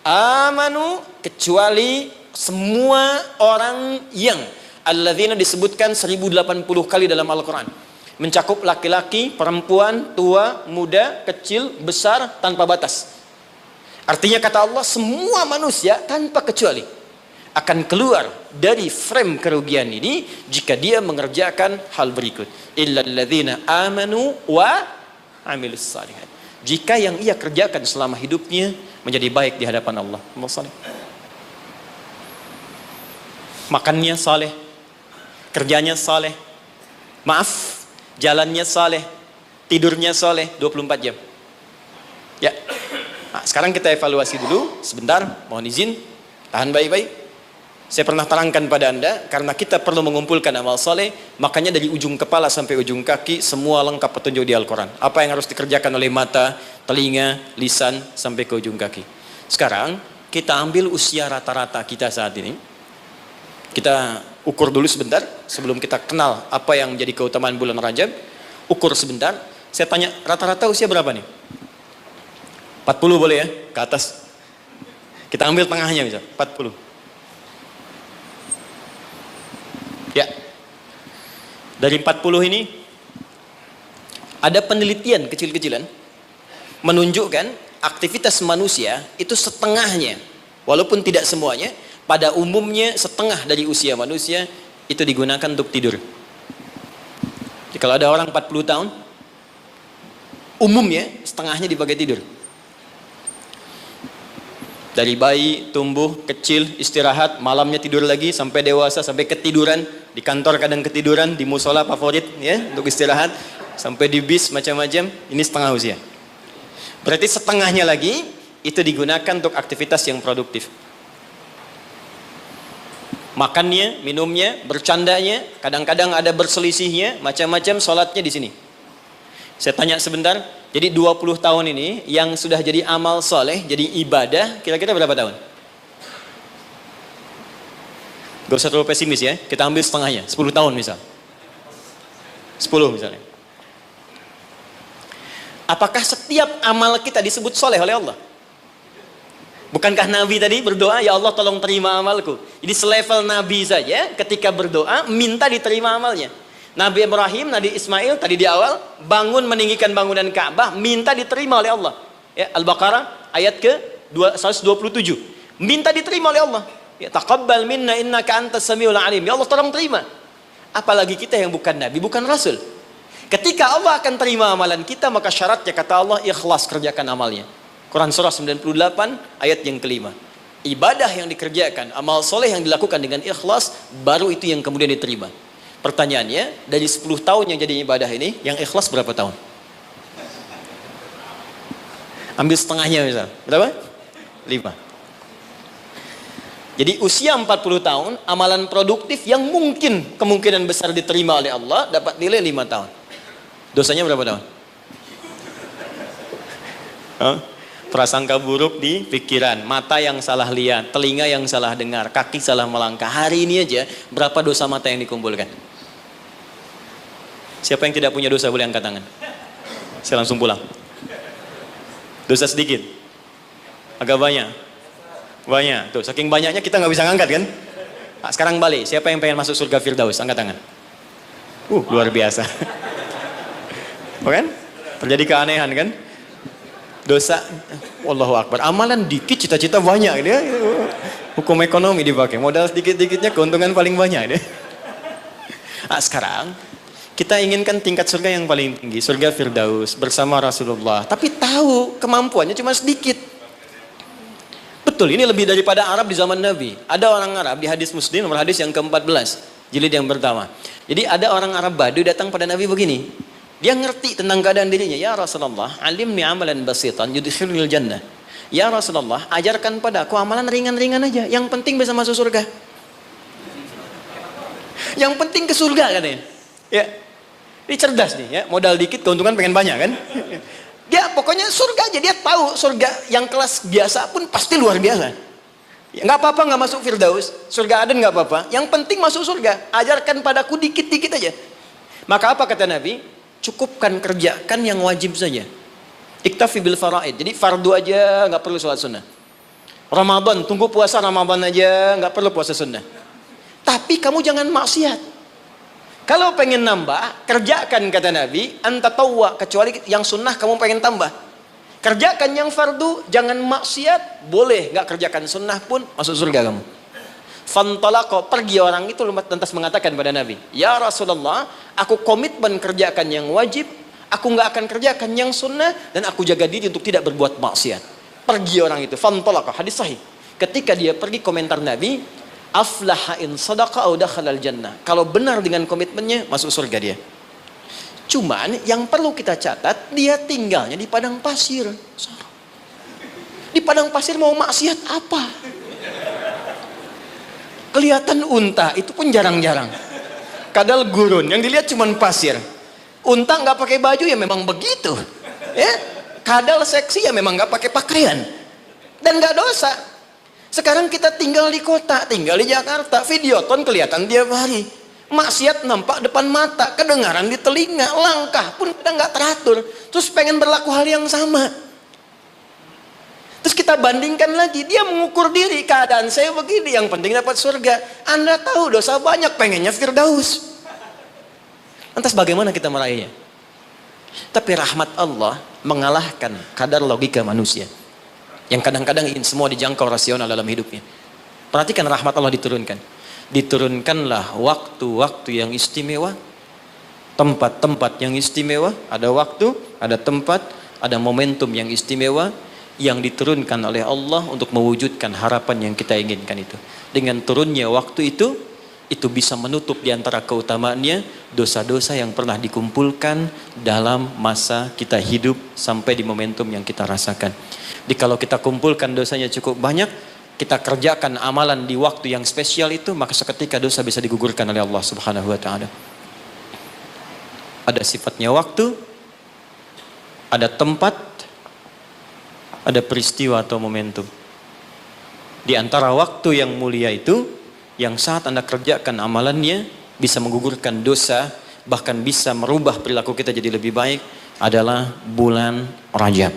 amanu, kecuali semua orang yang, alladzina disebutkan 1080 kali dalam Al-Quran. Mencakup laki-laki, perempuan, tua, muda, kecil, besar, tanpa batas. Artinya kata Allah, semua manusia tanpa kecuali akan keluar dari frame kerugian ini jika dia mengerjakan hal berikut. Illalladzina amanu wa amilus salihat. Jika yang ia kerjakan selama hidupnya menjadi baik di hadapan Allah. Makannya saleh, kerjanya saleh, maaf, jalannya saleh, tidurnya saleh 24 jam. Ya. Nah, sekarang kita evaluasi dulu sebentar, mohon izin, tahan baik-baik. Saya pernah terangkan pada Anda, karena kita perlu mengumpulkan amal soleh, makanya dari ujung kepala sampai ujung kaki, semua lengkap petunjuk di Al-Quran. Apa yang harus dikerjakan oleh mata, telinga, lisan, sampai ke ujung kaki. Sekarang, kita ambil usia rata-rata kita saat ini. Kita ukur dulu sebentar, sebelum kita kenal apa yang menjadi keutamaan bulan Rajab. Ukur sebentar, saya tanya, rata-rata usia berapa nih? 40 boleh ya, ke atas. Kita ambil tengahnya misal, 40. Ya, dari 40 ini ada penelitian kecil-kecilan menunjukkan aktivitas manusia itu setengahnya, walaupun tidak semuanya, pada umumnya setengah dari usia manusia itu digunakan untuk tidur. Jadi kalau ada orang 40 tahun, umumnya setengahnya dipakai tidur. Dari bayi, tumbuh, kecil, istirahat, malamnya tidur lagi, sampai dewasa, sampai ketiduran, di kantor kadang ketiduran, di musola favorit, ya, untuk istirahat, sampai di bis, macam-macam, ini setengah usia. Berarti setengahnya lagi, itu digunakan untuk aktivitas yang produktif. Makannya, minumnya, bercandanya, kadang-kadang ada berselisihnya, macam-macam, sholatnya di sini. Saya tanya sebentar, jadi 20 tahun ini yang sudah jadi amal soleh, jadi ibadah, kira-kira berapa tahun? Gak usah terlalu pesimis ya, kita ambil setengahnya, 10 tahun misal. 10 misalnya. Apakah setiap amal kita disebut soleh oleh Allah? Bukankah Nabi tadi berdoa, ya Allah tolong terima amalku. Jadi selevel Nabi saja ketika berdoa, minta diterima amalnya. Nabi Ibrahim, Nabi Ismail tadi di awal bangun meninggikan bangunan Ka'bah, minta diterima oleh Allah. Ya, Al-Baqarah ayat ke 127. Minta diterima oleh Allah. Ya, taqabbal minna innaka antas samiul alim. Ya Allah tolong terima. Apalagi kita yang bukan nabi, bukan rasul. Ketika Ketika Allah akan terima amalan kita, maka syaratnya kata Allah ikhlas kerjakan amalnya. Quran surah 98 ayat yang kelima. Ibadah yang dikerjakan, amal soleh yang dilakukan dengan ikhlas, baru itu yang kemudian diterima. Pertanyaannya, dari 10 tahun yang jadi ibadah ini, yang ikhlas berapa tahun? Ambil setengahnya misal. Berapa? 5. Jadi usia 40 tahun, amalan produktif yang mungkin kemungkinan besar diterima oleh Allah, dapat nilai 5 tahun. Dosanya berapa tahun? Prasangka buruk di pikiran, mata yang salah lihat, telinga yang salah dengar, kaki salah melangkah. Hari ini aja berapa dosa mata yang dikumpulkan? Siapa yang tidak punya dosa boleh angkat tangan. Saya langsung pulang. Dosa sedikit, agak banyak. Banyak. Tuh, saking banyaknya kita nggak bisa ngangkat kan? Nah, sekarang balik. Siapa yang pengen masuk surga Firdaus? Angkat tangan. Luar biasa. Kan? Terjadi keanehan kan? Dosa, Allahu Akbar. Amalan dikit, cita-cita banyak dia. Hukum ekonomi dipakai. Modal sedikit-dikitnya keuntungan paling banyak dia. Nah, sekarang kita inginkan tingkat surga yang paling tinggi, surga Firdaus bersama Rasulullah. Tapi tahu kemampuannya cuma sedikit. Betul, ini lebih daripada Arab di zaman Nabi. Ada orang Arab di hadis Muslim, nomor hadis yang ke-14, jilid yang pertama. Jadi ada orang Arab Badu datang pada Nabi begini. Dia ngerti tentang keadaan dirinya. Ya Rasulullah, alimni amalan basitan yudkhilunil jannah. Ya Rasulullah, ajarkan padaku amalan ringan-ringan aja. Yang penting bisa masuk surga. Yang penting ke surga katanya. Ya. Ini cerdas nih ya. Modal dikit keuntungan pengen banyak kan. Dia pokoknya surga aja. Dia tahu surga yang kelas biasa pun pasti luar biasa. Ya, nggak apa-apa nggak masuk Firdaus. Surga Aden nggak apa-apa. Yang penting masuk surga. Ajarkan padaku dikit-dikit aja. Maka apa kata Nabi? Cukupkan kerjakan yang wajib saja. Iktafi bil faraid. Jadi fardu aja, nggak perlu sholat sunnah. Ramadan, tunggu puasa Ramadan aja, nggak perlu puasa sunnah. Tapi kamu jangan maksiat. Kalau pengen nambah, kerjakan kata Nabi, antatawwa, kecuali yang sunnah kamu pengen tambah. Kerjakan yang fardu, jangan maksiat, boleh nggak kerjakan sunnah pun masuk surga kamu. Fantalaqo, pergi orang itu lantas mengatakan pada Nabi, ya Rasulullah, aku komitmen kerjakan yang wajib, aku nggak akan kerjakan yang sunnah, dan aku jaga diri untuk tidak berbuat maksiat. Pergi orang itu, fantalaqo, hadis sahih. Ketika dia pergi, komentar Nabi, aflaha in sadaqa au dakhalal jannah. Kalau benar dengan komitmennya, masuk surga dia. Cuman yang perlu kita catat, dia tinggalnya di padang pasir. Di padang pasir mau maksiat apa? Kelihatan unta itu pun jarang-jarang. Kadal gurun yang dilihat cuma pasir. Unta nggak pakai baju ya memang begitu. Ya, kadal seksi ya memang nggak pakai pakaian. Dan nggak dosa. Sekarang kita tinggal di kota, tinggal di Jakarta, videoton kelihatan tiap hari. Maksiat nampak depan mata, kedengaran di telinga, langkah pun kita nggak teratur. Terus pengen berlaku hal yang sama. Terus kita bandingkan lagi, dia mengukur diri, keadaan saya begini, yang penting dapat surga. Anda tahu dosa banyak, pengennya Firdaus. Lantas bagaimana kita meraihnya? Tapi rahmat Allah mengalahkan kadar logika manusia. Yang kadang-kadang ingin semua dijangkau rasional dalam hidupnya. Perhatikan rahmat Allah diturunkan. Diturunkanlah waktu-waktu yang istimewa, tempat-tempat yang istimewa, ada waktu, ada tempat, ada momentum yang istimewa, yang diturunkan oleh Allah untuk mewujudkan harapan yang kita inginkan itu. Dengan turunnya waktu itu bisa menutup diantara keutamaannya dosa-dosa yang pernah dikumpulkan dalam masa kita hidup sampai di momentum yang kita rasakan. Jadi kalau kita kumpulkan dosanya cukup banyak, kita kerjakan amalan di waktu yang spesial itu, maka seketika dosa bisa digugurkan oleh Allah Subhanahu wa taala. Ada sifatnya waktu, ada tempat, ada peristiwa atau momentum. Di antara waktu yang mulia itu, yang saat Anda kerjakan amalannya bisa menggugurkan dosa, bahkan bisa merubah perilaku kita jadi lebih baik, adalah bulan Rajab.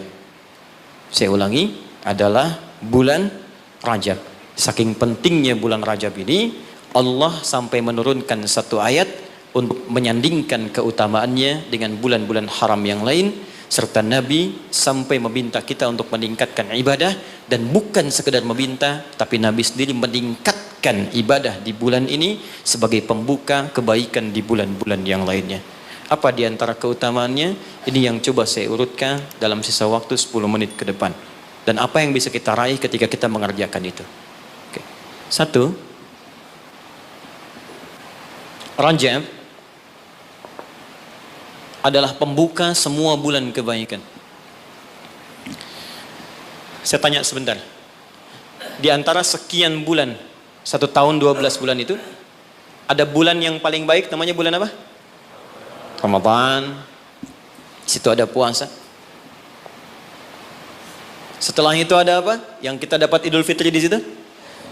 Saya ulangi, adalah bulan Rajab. Saking pentingnya bulan Rajab ini, Allah sampai menurunkan satu ayat untuk menyandingkan keutamaannya dengan bulan-bulan haram yang lain, serta Nabi sampai meminta kita untuk meningkatkan ibadah, dan bukan sekedar meminta, tapi Nabi sendiri meningkatkan ibadah di bulan ini sebagai pembuka kebaikan di bulan-bulan yang lainnya. Apa di antara keutamaannya? Ini yang coba saya urutkan dalam sisa waktu 10 menit ke depan. Dan apa yang bisa kita raih ketika kita mengerjakan itu. Oke. Satu, Rajab adalah pembuka semua bulan kebaikan. Saya tanya sebentar. Di antara sekian bulan, 1 tahun 12 bulan itu, ada bulan yang paling baik, namanya bulan apa? Ramadan. Di situ ada puasa. Setelah itu ada apa? Yang kita dapat Idul Fitri di situ?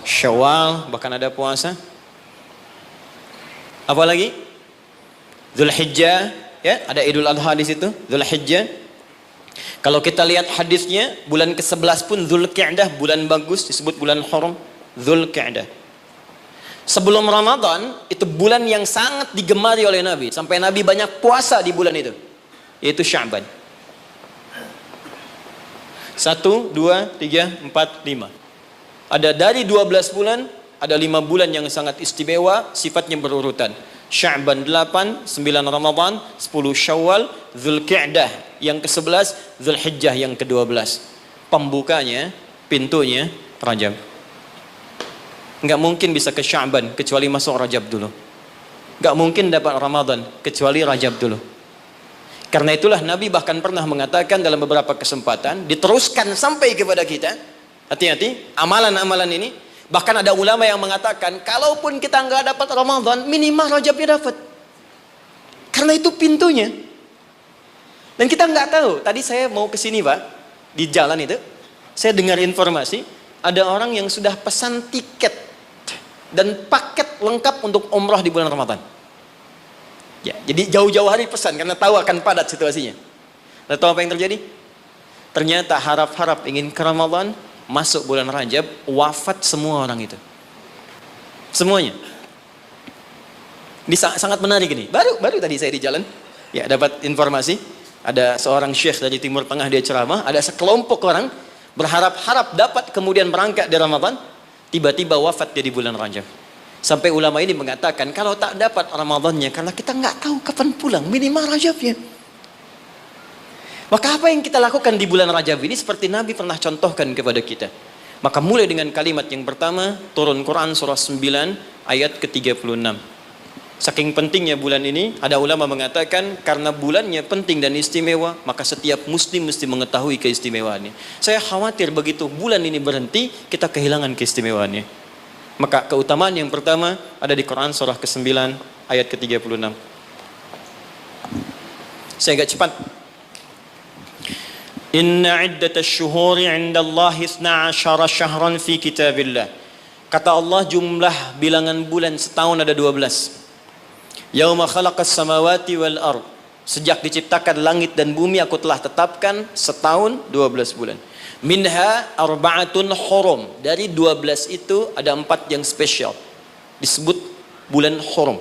Syawal, bahkan ada puasa. Apa lagi? Dzulhijjah, ya, ada Idul Adha di situ, Dzulhijjah. Kalau kita lihat hadisnya, bulan ke-11 pun Dzulqa'dah, bulan bagus, disebut bulan haram, Dzulqa'dah. Sebelum Ramadan, itu bulan yang sangat digemari oleh Nabi. Sampai Nabi banyak puasa di bulan itu. Yaitu Sya'ban. 1, 2, 3, 4, 5. Ada dari 12 bulan, ada 5 bulan yang sangat istimewa, sifatnya berurutan. Sya'ban 8, 9 Ramadan, 10 Syawal, Dzulqa'dah yang ke-11, Dzulhijjah yang ke-12. Pembukanya, pintunya, Rajab. Enggak mungkin bisa ke Sya'ban kecuali masuk Rajab dulu. Enggak mungkin dapat Ramadan kecuali Rajab dulu. Karena itulah Nabi bahkan pernah mengatakan dalam beberapa kesempatan, diteruskan sampai kepada kita, hati-hati, amalan-amalan ini. Bahkan ada ulama yang mengatakan, kalaupun kita enggak dapat Ramadan, minimal Rajabnya dapat. Karena itu pintunya. Dan kita enggak tahu. Tadi saya mau ke sini, Pak, di jalan itu, saya dengar informasi, ada orang yang sudah pesan tiket dan paket lengkap untuk umrah di bulan Ramadan. Ya, jadi jauh-jauh hari pesan karena tahu akan padat situasinya. Dan tahu apa yang terjadi? Ternyata harap-harap ingin ke Ramadan, masuk bulan Rajab, wafat semua orang itu. Semuanya. Ini sangat menarik ini. Baru tadi saya di jalan, ya dapat informasi, ada seorang syekh dari Timur Tengah, dia ceramah, ada sekelompok orang berharap-harap dapat kemudian berangkat di Ramadan, tiba-tiba wafat dia di bulan Rajab. Sampai ulama ini mengatakan, kalau tak dapat Ramadannya, karena kita nggak tahu kapan pulang, minimal Rajabnya. Maka apa yang kita lakukan di bulan Rajab ini, seperti Nabi pernah contohkan kepada kita. Maka mulai dengan kalimat yang pertama, turun Quran surah 9 ayat ke-36. Saking pentingnya bulan ini, ada ulama mengatakan karena bulannya penting dan istimewa, maka setiap muslim mesti mengetahui keistimewaannya. Saya khawatir begitu bulan ini berhenti, kita kehilangan keistimewaannya. Maka keutamaan yang pertama ada di Quran surah ke-9 ayat ke-36. Saya agak cepat. Inna iddatasy syuhuri 'indallahi 12 syahran fi kitabillah. Kata Allah, jumlah bilangan bulan setahun ada 12. Yauma khalaqas samawati wal ard. Sejak diciptakan langit dan bumi aku telah tetapkan setahun 12 bulan. Minha arba'atun hurum. Dari 12 itu ada 4 yang spesial. Disebut bulan hurum.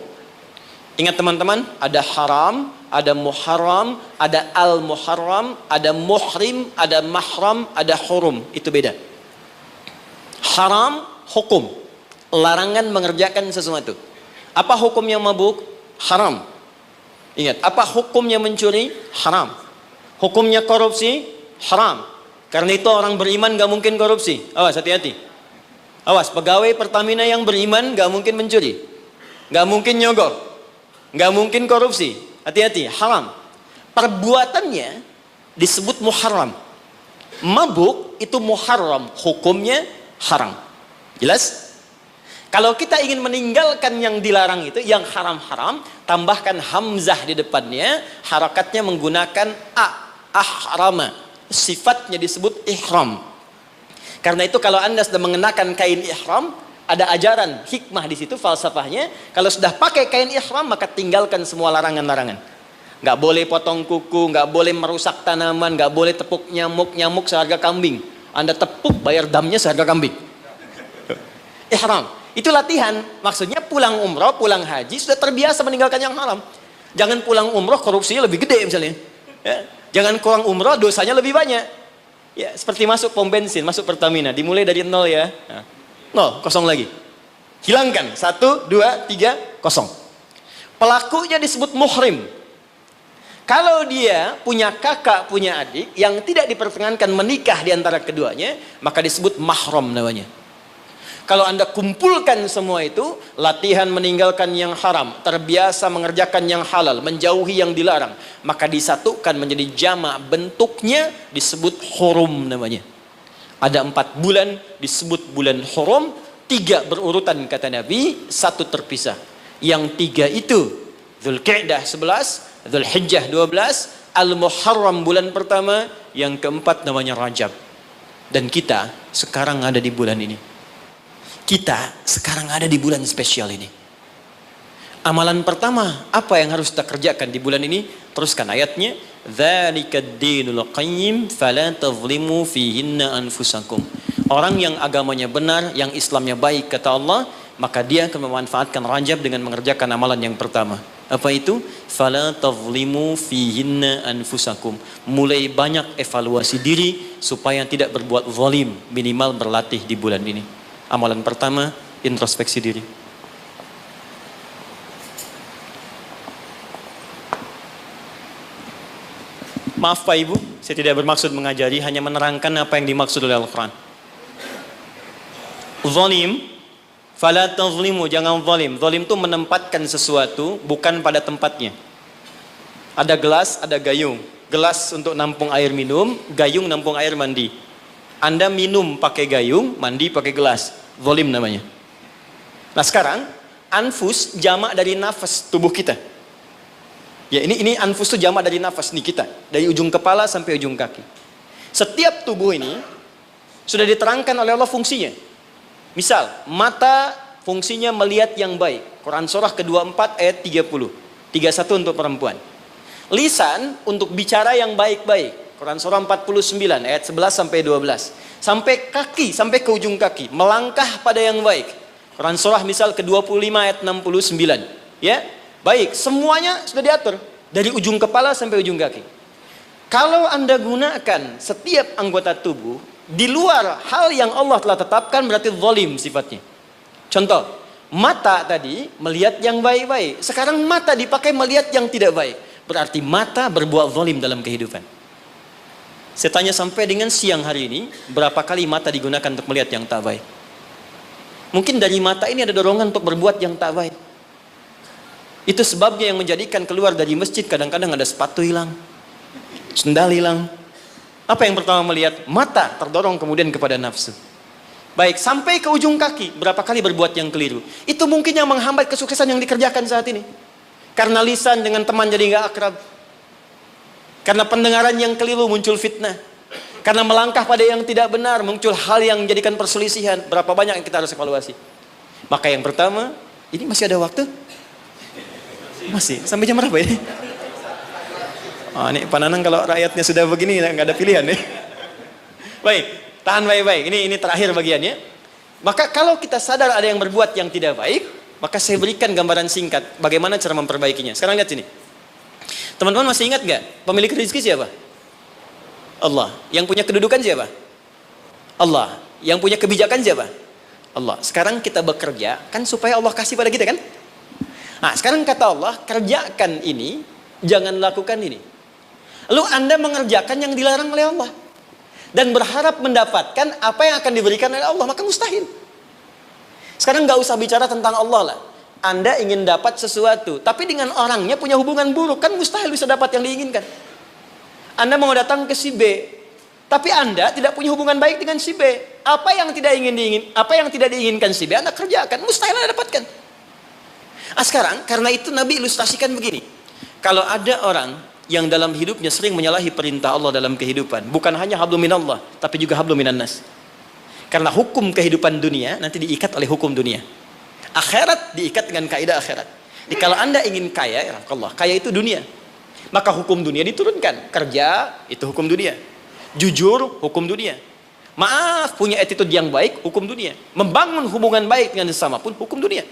Ingat teman-teman, ada haram, ada muharram, ada al-muharram, ada muhrim, ada mahram, ada hurum. Itu beda. Haram, hukum. Larangan mengerjakan sesuatu. Apa hukumnya mabuk? Haram. Ingat, apa hukumnya mencuri? Haram. Hukumnya korupsi? Haram. Karena itu orang beriman gak mungkin korupsi. Awas, hati-hati. Awas, pegawai Pertamina yang beriman gak mungkin mencuri, gak mungkin nyogok, gak mungkin korupsi. Hati-hati, haram. Perbuatannya disebut muharram. Mabuk itu muharram, hukumnya haram. Jelas? Kalau kita ingin meninggalkan yang dilarang itu, yang haram-haram, tambahkan hamzah di depannya, harakatnya menggunakan ahrama. Sifatnya disebut ihram. Karena itu kalau Anda sudah mengenakan kain ihram, ada ajaran hikmah di situ, falsafahnya. Kalau sudah pakai kain ihram, maka tinggalkan semua larangan-larangan. Nggak boleh potong kuku, nggak boleh merusak tanaman, nggak boleh tepuk nyamuk, nyamuk seharga kambing. Anda tepuk, bayar damnya seharga kambing. Ihram. Itu latihan. Maksudnya pulang umroh, pulang haji, sudah terbiasa meninggalkan yang haram. Jangan pulang umroh, korupsinya lebih gede misalnya. Ya. Jangan kurang umroh, dosanya lebih banyak. Ya, seperti masuk pom bensin, masuk Pertamina, dimulai dari 0 ya. Nah, 0, kosong lagi. Hilangkan. 1, 2, 3, kosong. Pelakunya disebut muhrim. Kalau dia punya kakak, punya adik yang tidak diperkenankan menikah di antara keduanya, maka disebut mahram namanya. Kalau Anda kumpulkan semua itu, latihan meninggalkan yang haram, terbiasa mengerjakan yang halal, menjauhi yang dilarang, maka disatukan menjadi jamak, bentuknya disebut hurum namanya. Ada 4 bulan disebut bulan hurum, 3 berurutan kata Nabi, 1 terpisah. Yang 3 itu Dzulqa'dah 11, Dzulhijjah 12, Al-Muharram bulan pertama, yang keempat namanya Rajab. Dan kita sekarang ada di bulan ini. Kita sekarang ada di bulan spesial ini. Amalan pertama, apa yang harus kita kerjakan di bulan ini? Teruskan ayatnya. Dzalikad dinul qayyim fala tadhlimu fihinna anfusakum. Orang yang agamanya benar, yang Islamnya baik kata Allah, maka dia akan memanfaatkan Rajab dengan mengerjakan amalan yang pertama. Apa itu? Fala tadhlimu fihinna anfusakum. Mulai banyak evaluasi diri supaya tidak berbuat zalim, minimal berlatih di bulan ini. Amalan pertama, introspeksi diri. Maaf Pak Ibu, saya tidak bermaksud mengajari, hanya menerangkan apa yang dimaksud oleh Al-Quran. Zalim, fala tazlimu, jangan zalim. Zalim itu menempatkan sesuatu bukan pada tempatnya. Ada gelas, ada gayung. Gelas untuk nampung air minum, gayung nampung air mandi. Anda minum pakai gayung, mandi pakai gelas. Zalim namanya. Nah sekarang, anfus jamak dari nafas tubuh kita. Ya ini anfus itu jamak dari nafas nih kita. Dari ujung kepala sampai ujung kaki. Setiap tubuh ini sudah diterangkan oleh Allah fungsinya. Misal, mata fungsinya melihat yang baik. Quran surah ke-24 ayat 30. 31 untuk perempuan. Lisan untuk bicara yang baik-baik. Quran surah 49 ayat 11 sampai 12. Sampai kaki, sampai ke ujung kaki. Melangkah pada yang baik. Quran surah misal ke-25 ayat 69. Ya, baik, semuanya sudah diatur. Dari ujung kepala sampai ujung kaki. Kalau Anda gunakan setiap anggota tubuh di luar hal yang Allah telah tetapkan, berarti zalim sifatnya. Contoh, mata tadi melihat yang baik-baik. Sekarang mata dipakai melihat yang tidak baik. Berarti mata berbuat zalim dalam kehidupan. Saya tanya sampai dengan siang hari ini, berapa kali mata digunakan untuk melihat yang tak baik? Mungkin dari mata ini ada dorongan untuk berbuat yang tak baik. Itu sebabnya yang menjadikan keluar dari masjid kadang-kadang ada sepatu hilang, sendal hilang. Apa yang pertama melihat? Mata terdorong kemudian kepada nafsu. Baik, sampai ke ujung kaki, berapa kali berbuat yang keliru. Itu mungkin yang menghambat kesuksesan yang dikerjakan saat ini. Karena lisan dengan teman jadi nggak akrab. Karena pendengaran yang keliru muncul fitnah. Karena melangkah pada yang tidak benar muncul hal yang menjadikan perselisihan. Berapa banyak yang kita harus evaluasi. Maka yang pertama, ini masih ada waktu? Masih, sampai jam berapa ini? Oh, ini Pananang kalau rakyatnya sudah begini nggak ada pilihan nih. Baik, tahan baik-baik. Ini terakhir bagiannya. Maka kalau kita sadar ada yang berbuat yang tidak baik, maka saya berikan gambaran singkat bagaimana cara memperbaikinya. Sekarang lihat sini. Teman-teman masih ingat nggak pemilik rezeki siapa? Allah. Yang punya kedudukan siapa? Allah. Yang punya kebijakan siapa? Allah. Sekarang kita bekerja kan supaya Allah kasih pada kita kan? Nah, sekarang kata Allah, kerjakan ini, jangan lakukan ini. Lalu Anda mengerjakan yang dilarang oleh Allah. Dan berharap mendapatkan apa yang akan diberikan oleh Allah, maka mustahil. Sekarang nggak usah bicara tentang Allah lah. Anda ingin dapat sesuatu, tapi dengan orangnya punya hubungan buruk, kan mustahil bisa dapat yang diinginkan. Anda mau datang ke si B, tapi Anda tidak punya hubungan baik dengan si B. Apa yang tidak diinginkan si B, Anda kerjakan, mustahil Anda dapatkan. Sekarang, karena itu Nabi ilustrasikan begini. Kalau ada orang yang dalam hidupnya sering menyalahi perintah Allah dalam kehidupan, bukan hanya hablum minallah, tapi juga hablum minannas. Karena hukum kehidupan dunia nanti diikat oleh hukum dunia. Akhirat diikat dengan kaidah akhirat. Jadi kalau Anda ingin kaya, ya Allah, kaya itu dunia. Maka hukum dunia diturunkan. Kerja itu hukum dunia. Jujur hukum dunia. Maaf, punya attitude yang baik hukum dunia. Membangun hubungan baik dengan sesama pun hukum dunia.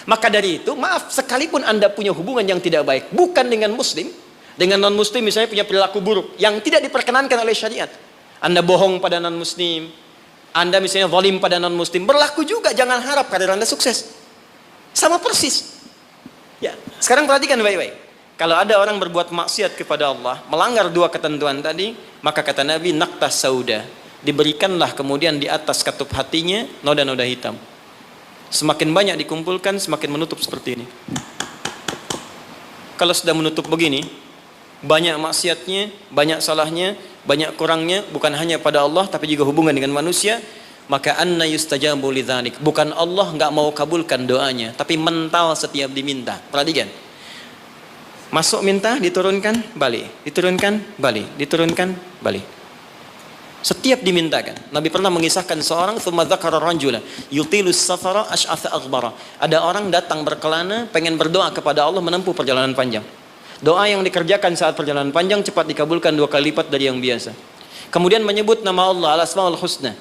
Maka dari itu, maaf, sekalipun Anda punya hubungan yang tidak baik, bukan dengan muslim, dengan non-muslim misalnya punya perilaku buruk, yang tidak diperkenankan oleh syariat. Anda bohong pada non-muslim, Anda misalnya zalim pada non-muslim, berlaku juga, jangan harap karir Anda sukses. Sama persis. Ya, sekarang perhatikan baik-baik. Kalau ada orang berbuat maksiat kepada Allah, melanggar dua ketentuan tadi, maka kata Nabi, naqtas sauda, diberikanlah kemudian di atas katup hatinya noda-noda hitam. Semakin banyak dikumpulkan, semakin menutup seperti ini. Kalau sudah menutup begini, banyak maksiatnya, banyak salahnya, banyak kurangnya, bukan hanya pada Allah tapi juga hubungan dengan manusia, maka anna yustajabu lidzalik. Bukan Allah enggak mau kabulkan doanya, tapi mental setiap diminta. Perhatikan. Masuk minta, diturunkan, balik. Diturunkan, balik. Diturunkan, balik. Setiap dimintakan. Nabi pernah mengisahkan seorang, thumma dzakara rajula yutilus safara asy'atha aghbara. Ada orang datang berkelana, pengen berdoa kepada Allah menempuh perjalanan panjang. Doa yang dikerjakan saat perjalanan panjang cepat dikabulkan 2 kali lipat dari yang biasa. Kemudian menyebut nama Allah, Al-Asmaul Husna.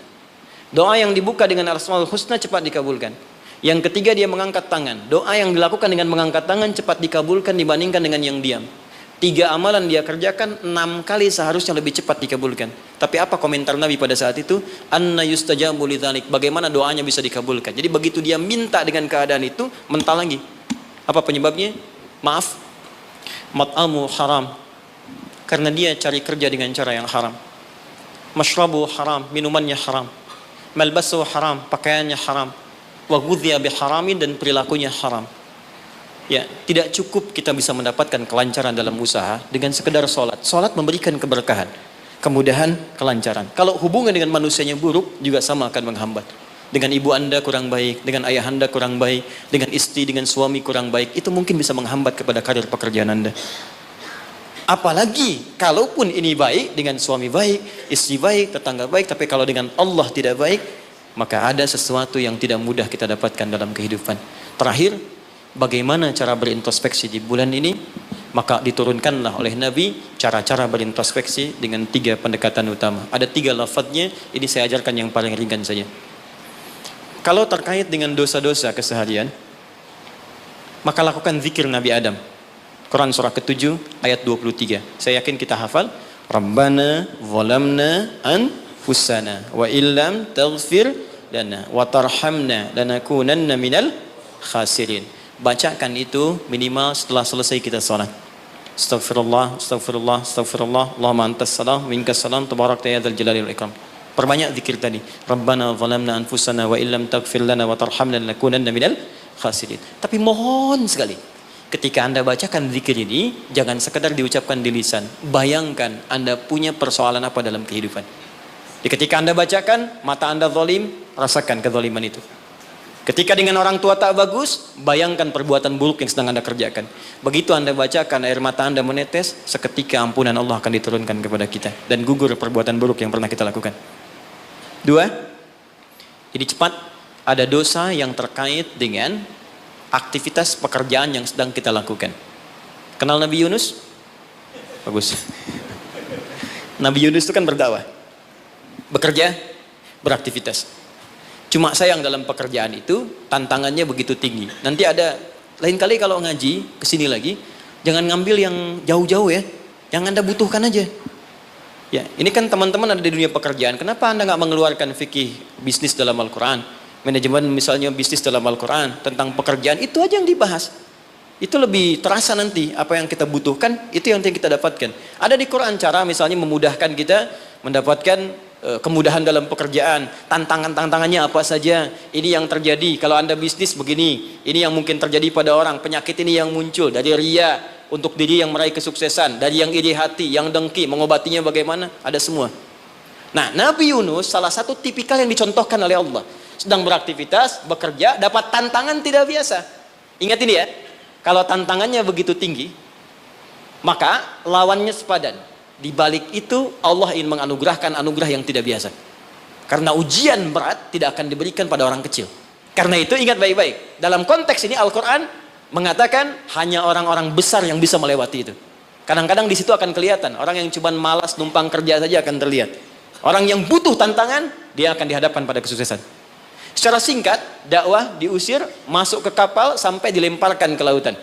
Doa yang dibuka dengan Al-Asmaul Husna cepat dikabulkan. Yang ketiga, dia mengangkat tangan. Doa yang dilakukan dengan mengangkat tangan cepat dikabulkan dibandingkan dengan yang diam. 3 amalan dia kerjakan, 6 kali seharusnya lebih cepat dikabulkan. Tapi apa komentar Nabi pada saat itu? Anna yustajabu lidzalik. Bagaimana doanya bisa dikabulkan? Jadi begitu dia minta dengan keadaan itu, mental lagi. Apa penyebabnya? Maaf, mat'amu haram, karena dia cari kerja dengan cara yang haram. Mashrabu haram, minumannya haram. Malbasu haram, pakaiannya haram. Wa ghudhiya biharamin, dan perilakunya haram. Ya, tidak cukup kita bisa mendapatkan kelancaran dalam usaha dengan sekedar sholat. Sholat memberikan keberkahan, kemudahan, kelancaran. Kalau hubungan dengan manusianya buruk, juga sama akan menghambat. Dengan ibu anda kurang baik, dengan ayah anda kurang baik, dengan istri, dengan suami kurang baik, itu mungkin bisa menghambat kepada karir pekerjaan anda. Apalagi kalaupun ini baik, dengan suami baik, istri baik, tetangga baik, tapi kalau dengan Allah tidak baik, maka ada sesuatu yang tidak mudah kita dapatkan dalam kehidupan. Terakhir, bagaimana cara berintrospeksi di bulan ini? Maka diturunkanlah oleh Nabi cara-cara berintrospeksi dengan 3 pendekatan utama. Ada 3 lafadznya, ini saya ajarkan yang paling ringan saja. Kalau terkait dengan dosa-dosa keseharian, maka lakukan zikir Nabi Adam. Quran surah ke-7 ayat 23. Saya yakin kita hafal. Rabbana zalamna anfusana wa illam taghfir lana wa tarhamna lanakunanna minal khasirin. Bacakan itu minimal setelah selesai kita salat. Astaghfirullah, astaghfirullah, astaghfirullah. Allahumma antas salam, minkas salam, tabarakta ya dzal jalali wal ikram. Perbanyak zikir tadi. Rabbana zalamna anfusana wa illam taghfir lana wa tarhamna lanakunanna minal khasirin. Tapi mohon sekali, ketika Anda bacakan zikir ini, jangan sekedar diucapkan di lisan. Bayangkan Anda punya persoalan apa dalam kehidupan. Jadi ketika Anda bacakan, mata Anda zalim, rasakan kezaliman itu. Ketika dengan orang tua tak bagus, bayangkan perbuatan buruk yang sedang Anda kerjakan. Begitu Anda bacakan, air mata Anda menetes, seketika ampunan Allah akan diturunkan kepada kita. Dan gugur perbuatan buruk yang pernah kita lakukan. 2, ini cepat, ada dosa yang terkait dengan aktivitas pekerjaan yang sedang kita lakukan. Kenal Nabi Yunus? Bagus. Nabi Yunus itu kan berdakwah, bekerja, beraktivitas. Cuma sayang dalam pekerjaan itu tantangannya begitu tinggi. Nanti ada, lain kali kalau ngaji kesini lagi, jangan ngambil yang jauh-jauh ya, yang Anda butuhkan aja. Ya, ini kan teman-teman ada di dunia pekerjaan. Kenapa Anda nggak mengeluarkan fikih bisnis dalam Al-Quran? Manajemen misalnya bisnis dalam Al-Quran, tentang pekerjaan, itu aja yang dibahas. Itu lebih terasa nanti, apa yang kita butuhkan, itu yang kita dapatkan. Ada di Quran cara misalnya memudahkan kita mendapatkan kemudahan dalam pekerjaan. Tantangannya apa saja, ini yang terjadi kalau Anda bisnis begini, ini yang mungkin terjadi pada orang, penyakit ini yang muncul dari ria, untuk diri yang meraih kesuksesan, dari yang iri hati, yang dengki, mengobatinya bagaimana, ada semua. Nah, Nabi Yunus salah satu tipikal yang dicontohkan oleh Allah. Sedang beraktivitas, bekerja, dapat tantangan tidak biasa. Ingat ini ya, kalau tantangannya begitu tinggi, maka lawannya sepadan. Di balik itu Allah ingin menganugerahkan anugerah yang tidak biasa. Karena ujian berat tidak akan diberikan pada orang kecil. Karena itu ingat baik-baik. Dalam konteks ini Al-Quran mengatakan hanya orang-orang besar yang bisa melewati itu. Kadang-kadang di situ akan kelihatan. Orang yang cuma malas numpang kerja saja akan terlihat. Orang yang butuh tantangan, dia akan dihadapkan pada kesuksesan. Secara singkat, dakwah diusir, masuk ke kapal, sampai dilemparkan ke lautan.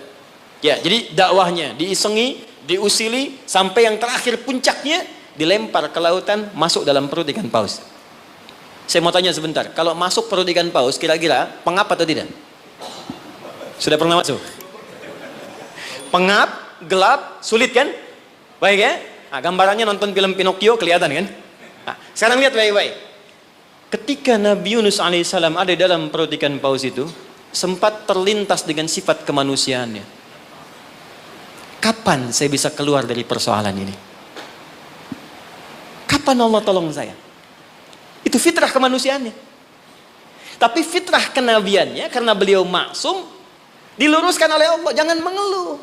Ya, jadi dakwahnya diisengi, diusili, sampai yang terakhir puncaknya, dilempar ke lautan, masuk dalam perut ikan paus. Saya mau tanya sebentar, kalau masuk perut ikan paus, kira-kira pengap atau tidak? Sudah pernah masuk? Pengap, gelap, sulit kan? Baik ya? Nah, gambarannya nonton film Pinocchio kelihatan kan? Nah, sekarang lihat baik-baik. Ketika Nabi Yunus alaihissalam ada dalam perut ikan paus itu, sempat terlintas dengan sifat kemanusiaannya. Kapan saya bisa keluar dari persoalan ini? Kapan Allah tolong saya? Itu fitrah kemanusiaannya. Tapi fitrah kenabiannya, karena beliau maksum, diluruskan oleh Allah. Jangan mengeluh.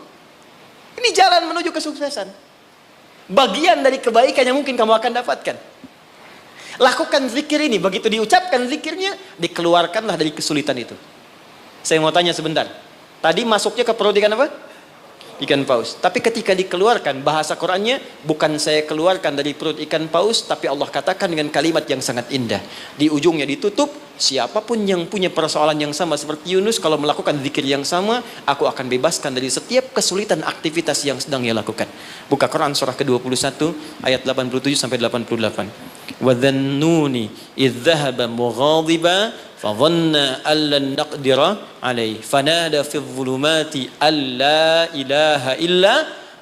Ini jalan menuju kesuksesan. Bagian dari kebaikan yang mungkin kamu akan dapatkan. Lakukan zikir ini. Begitu diucapkan zikirnya, dikeluarkanlah dari kesulitan itu. Saya mau tanya sebentar. Tadi masuknya ke perut ikan apa? Ikan paus. Tapi ketika dikeluarkan, bahasa Qurannya, bukan saya keluarkan dari perut ikan paus, tapi Allah katakan dengan kalimat yang sangat indah. Di ujungnya ditutup, siapapun yang punya persoalan yang sama seperti Yunus, kalau melakukan zikir yang sama, aku akan bebaskan dari setiap kesulitan aktivitas yang sedang ia lakukan. Buka Quran surah ke-21 ayat 87 sampai 88. Wa dhannuni idh dhahaba mughadiba fadhanna allan naqdira alaihi fanada fi dhulumati alla ilaha illa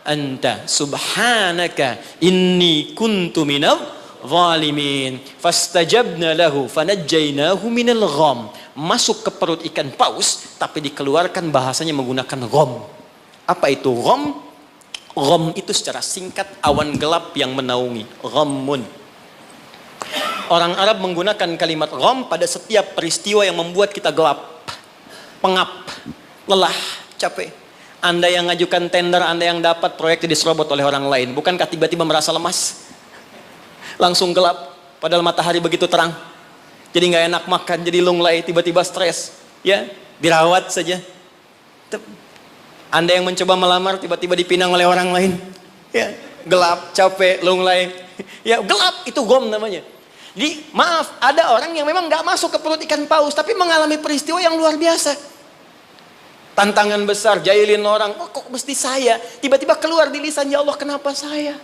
anta subhanaka inni kuntu minadh zalimin fastajabna lahu fanajjaynahu minal gham. Masuk ke perut ikan paus tapi dikeluarkan bahasanya menggunakan gham. Apa itu gham? Gham itu secara singkat awan gelap yang menaungi. Ghammun. Orang Arab menggunakan kalimat gham pada setiap peristiwa yang membuat kita gelap, pengap, lelah, capek. Anda yang ngajukan tender, Anda yang dapat proyek diserobot oleh orang lain. Bukankah tiba-tiba merasa lemas? Langsung gelap, padahal matahari begitu terang. Jadi nggak enak makan, jadi lunglai, tiba-tiba stres. Ya, dirawat saja. Anda yang mencoba melamar, tiba-tiba dipinang oleh orang lain. Ya, gelap, capek, lunglai. Ya, gelap, itu gham namanya. Jadi maaf, ada orang yang memang nggak masuk ke perut ikan paus, tapi mengalami peristiwa yang luar biasa. Tantangan besar, jahilin orang, oh, kok mesti saya? Tiba-tiba keluar di lisan, ya Allah kenapa saya?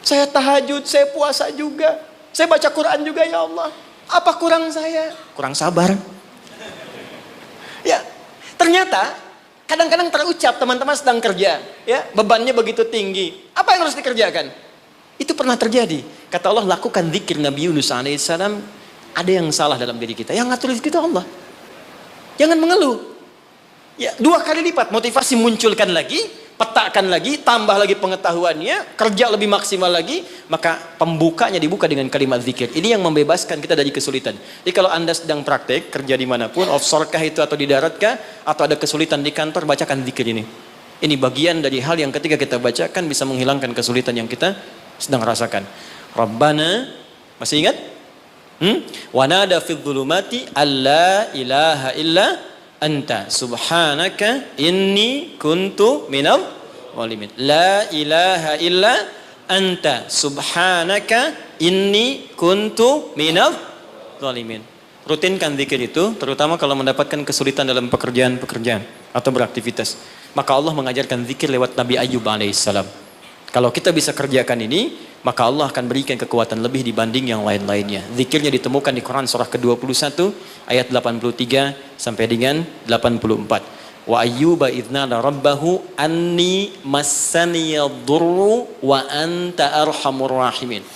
Saya tahajud, saya puasa juga, saya baca Quran juga ya Allah. Apa kurang saya? Kurang sabar. Ya, ternyata kadang-kadang terucap teman-teman sedang kerja, ya bebannya begitu tinggi. Apa yang harus dikerjakan? Itu pernah terjadi. Kata Allah, lakukan zikir Nabi Yunus alaihissalam. Ada yang salah dalam diri kita. Yang ngatur zikir itu Allah. Jangan mengeluh. Ya, 2 kali lipat motivasi munculkan lagi, petakan lagi, tambah lagi pengetahuannya, kerja lebih maksimal lagi, maka pembukanya dibuka dengan kalimat zikir. Ini yang membebaskan kita dari kesulitan. Jadi kalau Anda sedang praktek, kerja dimanapun, offshore kah itu atau di darat kah, atau ada kesulitan di kantor, bacakan zikir ini. Ini bagian dari hal yang ketika kita bacakan bisa menghilangkan kesulitan yang kita sedang rasakan. Rabbana, masih ingat? Wa nada fid dhulumati alla ilaha illa anta subhanaka inni kuntu minadh zalimin. La ilaha illa anta subhanaka inni kuntu minadh zalimin. Rutinkan zikir itu, terutama kalau mendapatkan kesulitan dalam pekerjaan-pekerjaan atau beraktivitas. Maka Allah mengajarkan zikir lewat Nabi Ayyub alaihissalam. Kalau kita bisa kerjakan ini, maka Allah akan berikan kekuatan lebih dibanding yang lain-lainnya. Zikirnya ditemukan di Quran surah ke-21 ayat 83 sampai dengan 84. Wa ayyuba idznada rabbahu anni massaniyadurru wa anta arhamur rahimin.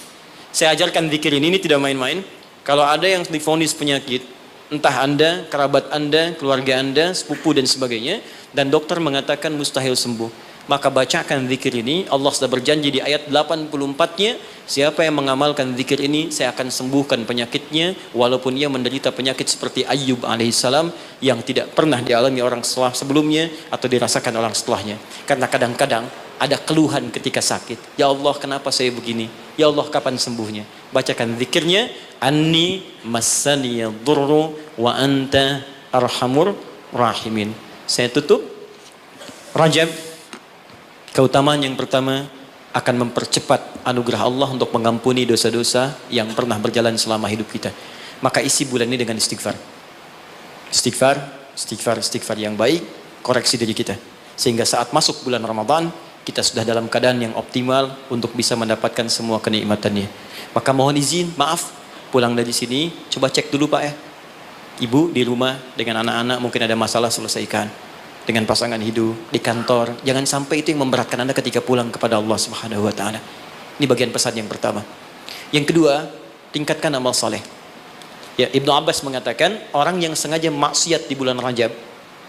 Saya ajarkan zikir ini tidak main-main. Kalau ada yang divonis penyakit, entah Anda, kerabat Anda, keluarga Anda, sepupu dan sebagainya, dan dokter mengatakan mustahil sembuh, maka bacakan zikir ini. Allah sudah berjanji di ayat 84-nya, siapa yang mengamalkan zikir ini, saya akan sembuhkan penyakitnya, walaupun ia menderita penyakit seperti Ayyub alaihissalam yang tidak pernah dialami orang sebelumnya atau dirasakan orang setelahnya. Karena kadang-kadang ada keluhan ketika sakit. Ya Allah, kenapa saya begini? Ya Allah, kapan sembuhnya? Bacakan zikirnya, anni massaniyadurru wa anta arhamur rahimin. Saya tutup. Rajab, keutamaan yang pertama akan mempercepat anugerah Allah untuk mengampuni dosa-dosa yang pernah berjalan selama hidup kita. Maka isi bulan ini dengan istighfar. Istighfar yang baik, koreksi diri kita. Sehingga saat masuk bulan Ramadan, kita sudah dalam keadaan yang optimal untuk bisa mendapatkan semua kenikmatannya. Maka mohon izin, maaf, pulang dari sini, coba cek dulu Pak ya. Ibu di rumah dengan anak-anak mungkin ada masalah, selesaikan. dengan pasangan hidup, di kantor. Jangan sampai itu yang memberatkan Anda ketika pulang kepada Allah Subhanahu wa taala. Ini bagian pesan yang pertama. Yang kedua, tingkatkan amal saleh. Ya, Ibnu Abbas mengatakan orang yang sengaja maksiat di bulan Rajab,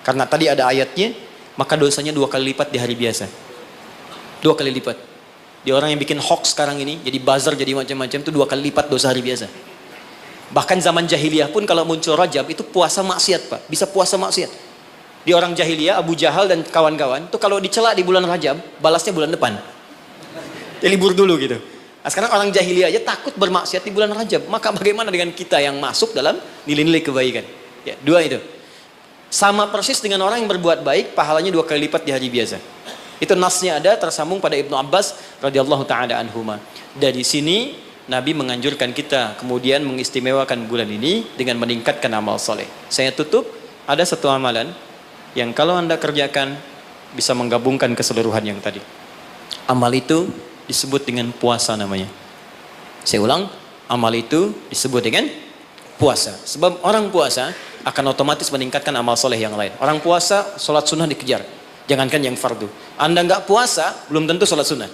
karena tadi ada ayatnya, maka dosanya 2 kali lipat di hari biasa. 2 kali lipat. Di orang yang bikin hoax sekarang ini, jadi buzzer, jadi macam-macam, itu 2 kali lipat dosa hari biasa. Bahkan zaman jahiliyah pun kalau muncul Rajab itu puasa maksiat, Pak. Bisa puasa maksiat. Di orang jahiliyah, Abu Jahal dan kawan-kawan, itu kalau dicela di bulan Rajab, balasnya bulan depan. Ya libur dulu gitu. Nah, sekarang orang jahiliyah aja takut bermaksiat di bulan Rajab. Maka bagaimana dengan kita yang masuk dalam nilai-nilai kebaikan? Ya, 2 itu. Sama persis dengan orang yang berbuat baik, pahalanya 2 kali lipat di hari biasa. Itu nasnya ada tersambung pada Ibnu Abbas radhiyallahu taala anhuma. Dari sini Nabi menganjurkan kita kemudian mengistimewakan bulan ini dengan meningkatkan amal soleh. Saya tutup, ada satu amalan yang kalau Anda kerjakan bisa menggabungkan keseluruhan yang tadi. Amal itu disebut dengan puasa namanya. Saya ulang, amal itu disebut dengan puasa. Sebab orang puasa akan otomatis meningkatkan amal soleh yang lain. Orang puasa, sholat sunnah dikejar. Jangankan yang fardu. Anda nggak puasa, belum tentu sholat sunnah.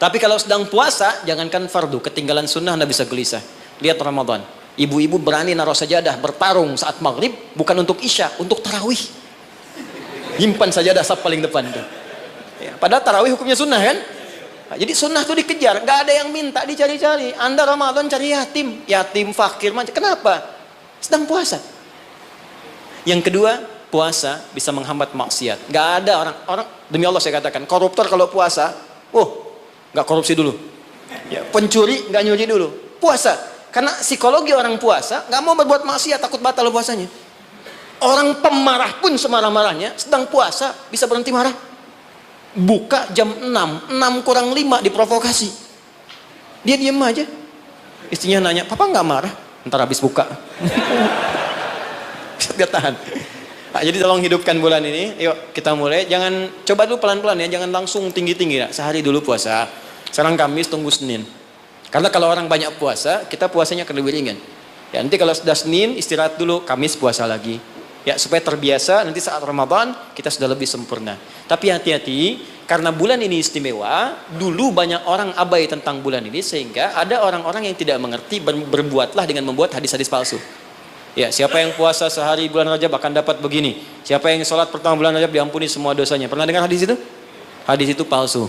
Tapi kalau sedang puasa, jangankan fardu, ketinggalan sunnah Anda bisa gelisah. Lihat Ramadan, ibu-ibu berani naruh sajadah bertarung saat maghrib, bukan untuk isya, untuk tarawih. Nyimpan sajadah saf paling depan tuh. Ya, padahal tarawih hukumnya sunnah kan? Nah, jadi sunnah tuh dikejar, nggak ada yang minta dicari-cari. Anda Ramadan cari yatim fakir macam. Kenapa? Sedang puasa. Yang kedua, puasa bisa menghambat maksiat. Nggak ada orang demi Allah saya katakan, koruptor kalau puasa, nggak korupsi dulu, ya, pencuri nggak nyuri dulu, puasa. Karena psikologi orang puasa nggak mau berbuat maksiat, takut batal puasanya. Orang pemarah pun semarah-marahnya sedang puasa bisa berhenti marah. Buka jam 6 kurang 5 diprovokasi, dia diam aja. Istrinya nanya, papa nggak marah? Ntar habis buka. Bisa dia tahan. Nah, jadi tolong hidupkan bulan ini. Yuk kita mulai. Jangan, coba dulu pelan-pelan ya. Jangan langsung tinggi-tinggi ya. Sehari dulu puasa. Sekarang Kamis, tunggu Senin. Karena kalau orang banyak puasa, kita puasanya akan lebih ringan. Ya, nanti kalau sudah Senin, istirahat dulu. Kamis puasa lagi. Ya, supaya terbiasa. Nanti saat Ramadan, kita sudah lebih sempurna. Tapi hati-hati. Karena bulan ini istimewa. Dulu banyak orang abai tentang bulan ini. Sehingga ada orang-orang yang tidak mengerti. Berbuatlah dengan membuat hadis-hadis palsu. Ya, siapa yang puasa sehari bulan Rajab akan dapat begini. Siapa yang sholat pertama bulan Rajab diampuni semua dosanya. Pernah dengar hadis itu? Hadis itu palsu.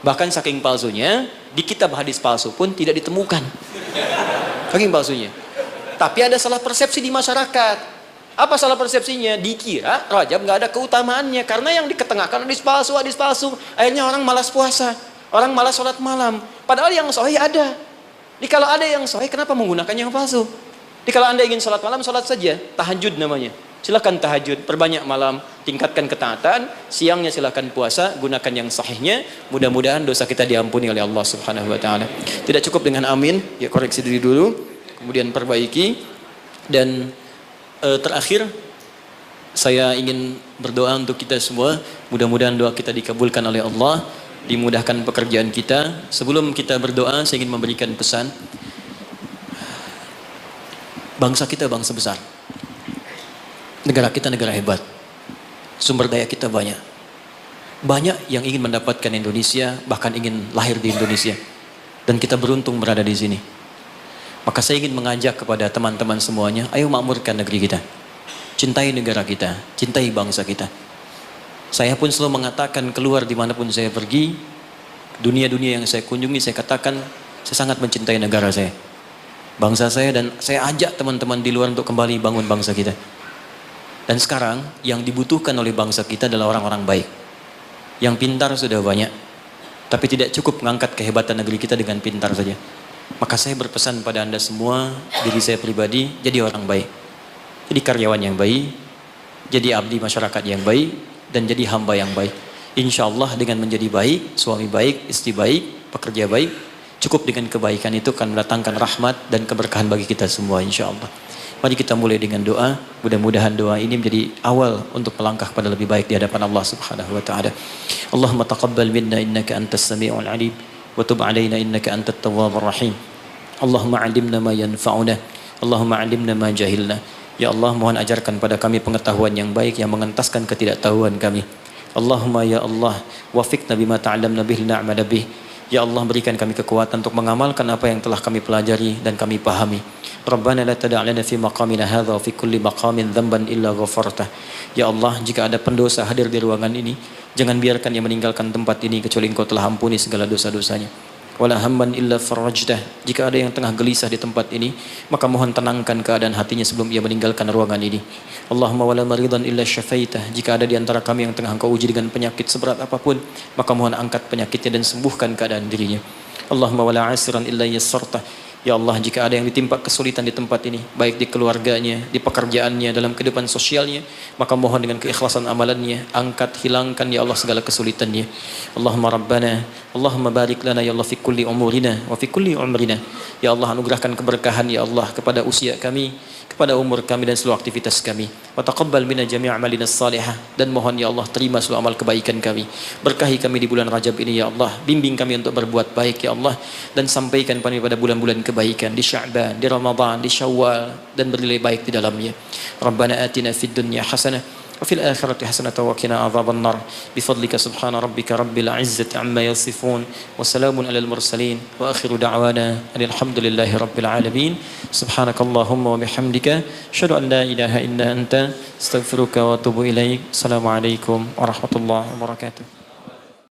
Bahkan saking palsunya, di kitab hadis palsu pun tidak ditemukan. Saking palsunya. Tapi ada salah persepsi di masyarakat. Apa salah persepsinya? Dikira Rajab nggak ada keutamaannya. Karena yang diketengahkan hadis palsu. Akhirnya orang malas puasa. Orang malas sholat malam. Padahal yang sahih ada. Jadi kalau ada yang sahih, kenapa menggunakan yang palsu? Jadi kalau Anda ingin sholat malam, sholat saja. Tahajud namanya. Silakan tahajud, perbanyak malam, tingkatkan ketaatan. Siangnya silakan puasa, gunakan yang sahihnya. Mudah-mudahan dosa kita diampuni oleh Allah Subhanahu wa taala. Tidak cukup dengan amin, ya koreksi diri dulu, kemudian perbaiki. Dan terakhir saya ingin berdoa untuk kita semua. Mudah-mudahan doa kita dikabulkan oleh Allah, dimudahkan pekerjaan kita. Sebelum kita berdoa, saya ingin memberikan pesan. Bangsa kita bangsa besar. Negara kita negara hebat. Sumber daya kita banyak. Banyak yang ingin mendapatkan Indonesia, bahkan ingin lahir di Indonesia. Dan kita beruntung berada di sini. Maka saya ingin mengajak kepada teman-teman semuanya, ayo makmurkan negeri kita. Cintai negara kita, cintai bangsa kita. Saya pun selalu mengatakan keluar dimanapun saya pergi, dunia-dunia yang saya kunjungi, saya katakan saya sangat mencintai negara saya, bangsa saya, dan saya ajak teman-teman di luar untuk kembali bangun bangsa kita. Dan sekarang yang dibutuhkan oleh bangsa kita adalah orang-orang baik. Yang pintar sudah banyak, tapi tidak cukup mengangkat kehebatan negeri kita dengan pintar saja. Maka saya berpesan pada Anda semua, diri saya pribadi, jadi orang baik. Jadi karyawan yang baik, jadi abdi masyarakat yang baik, dan jadi hamba yang baik. Insya Allah dengan menjadi baik, suami baik, istri baik, pekerja baik, cukup dengan kebaikan itu akan mendatangkan rahmat dan keberkahan bagi kita semua insya Allah. Mari kita mulai dengan doa. Mudah-mudahan doa ini menjadi awal untuk melangkah pada lebih baik di hadapan Allah Subhanahu wa taala. Allahumma taqabbal minna innaka antas samiul alim wa tub alaina innaka antat tawwabur rahim. Allahumma 'allimna ma yanfa'una. Allahumma 'allimna ma jahilna. Ya Allah, mohon ajarkan pada kami pengetahuan yang baik yang mengentaskan ketidaktahuan kami. Allahumma ya Allah, wafiqna bima ta'allamna bihi na'mala bih. Ya Allah, berikan kami kekuatan untuk mengamalkan apa yang telah kami pelajari dan kami pahami. Rabbana la tada' lana fi maqamina hadha wa fi kulli maqamin dhanban illa ghafartah. Ya Allah, jika ada pendosa hadir di ruangan ini, jangan biarkan ia meninggalkan tempat ini kecuali Engkau telah ampuni segala dosa-dosanya. Wala hamman illa farajtah. Jika ada yang tengah gelisah di tempat ini, maka mohon tenangkan keadaan hatinya sebelum ia meninggalkan ruangan ini. Allahumma wala maridan illa syafaitah. Jika ada di antara kami yang tengah Engkau uji dengan penyakit seberat apapun, maka mohon angkat penyakitnya dan sembuhkan keadaan dirinya. Allahumma wala asiran illa yassartah. Ya Allah, jika ada yang ditimpa kesulitan di tempat ini, baik di keluarganya, di pekerjaannya, dalam kehidupan sosialnya, maka mohon dengan keikhlasan amalannya, angkat, hilangkan ya Allah segala kesulitannya. Allahumma Rabbana, Allahumma barik lana ya Allah fi kulli umurina wa fi kulli umrina. Ya Allah, anugerahkan keberkahan ya Allah kepada usia kami, kepada umur kami dan seluruh aktivitas kami. Wa taqabbal minna jami' a'malina salihah, dan mohon ya Allah terima seluruh amal kebaikan kami. Berkahi kami di bulan Rajab ini ya Allah, bimbing kami untuk berbuat baik ya Allah, dan sampaikan kami pada bulan-bulan kebaikan di Sya'ban, di Ramadan, di Syawal, dan bernilai baik di dalamnya. Rabbana atina fid dunya hasanah wa fil akhirati hasanah wa qina adzaban nar. Bifadlika subhana rabbika rabbil izzati amma yasifun wa salamun alal mursalin wa akhiru da'wana alhamdulillahi rabbil alamin. Subhanakallahumma wa bihamdika asyhadu an la ilaha illa anta astaghfiruka wa atubu ilaik. Assalamualaikum warahmatullahi wabarakatuh.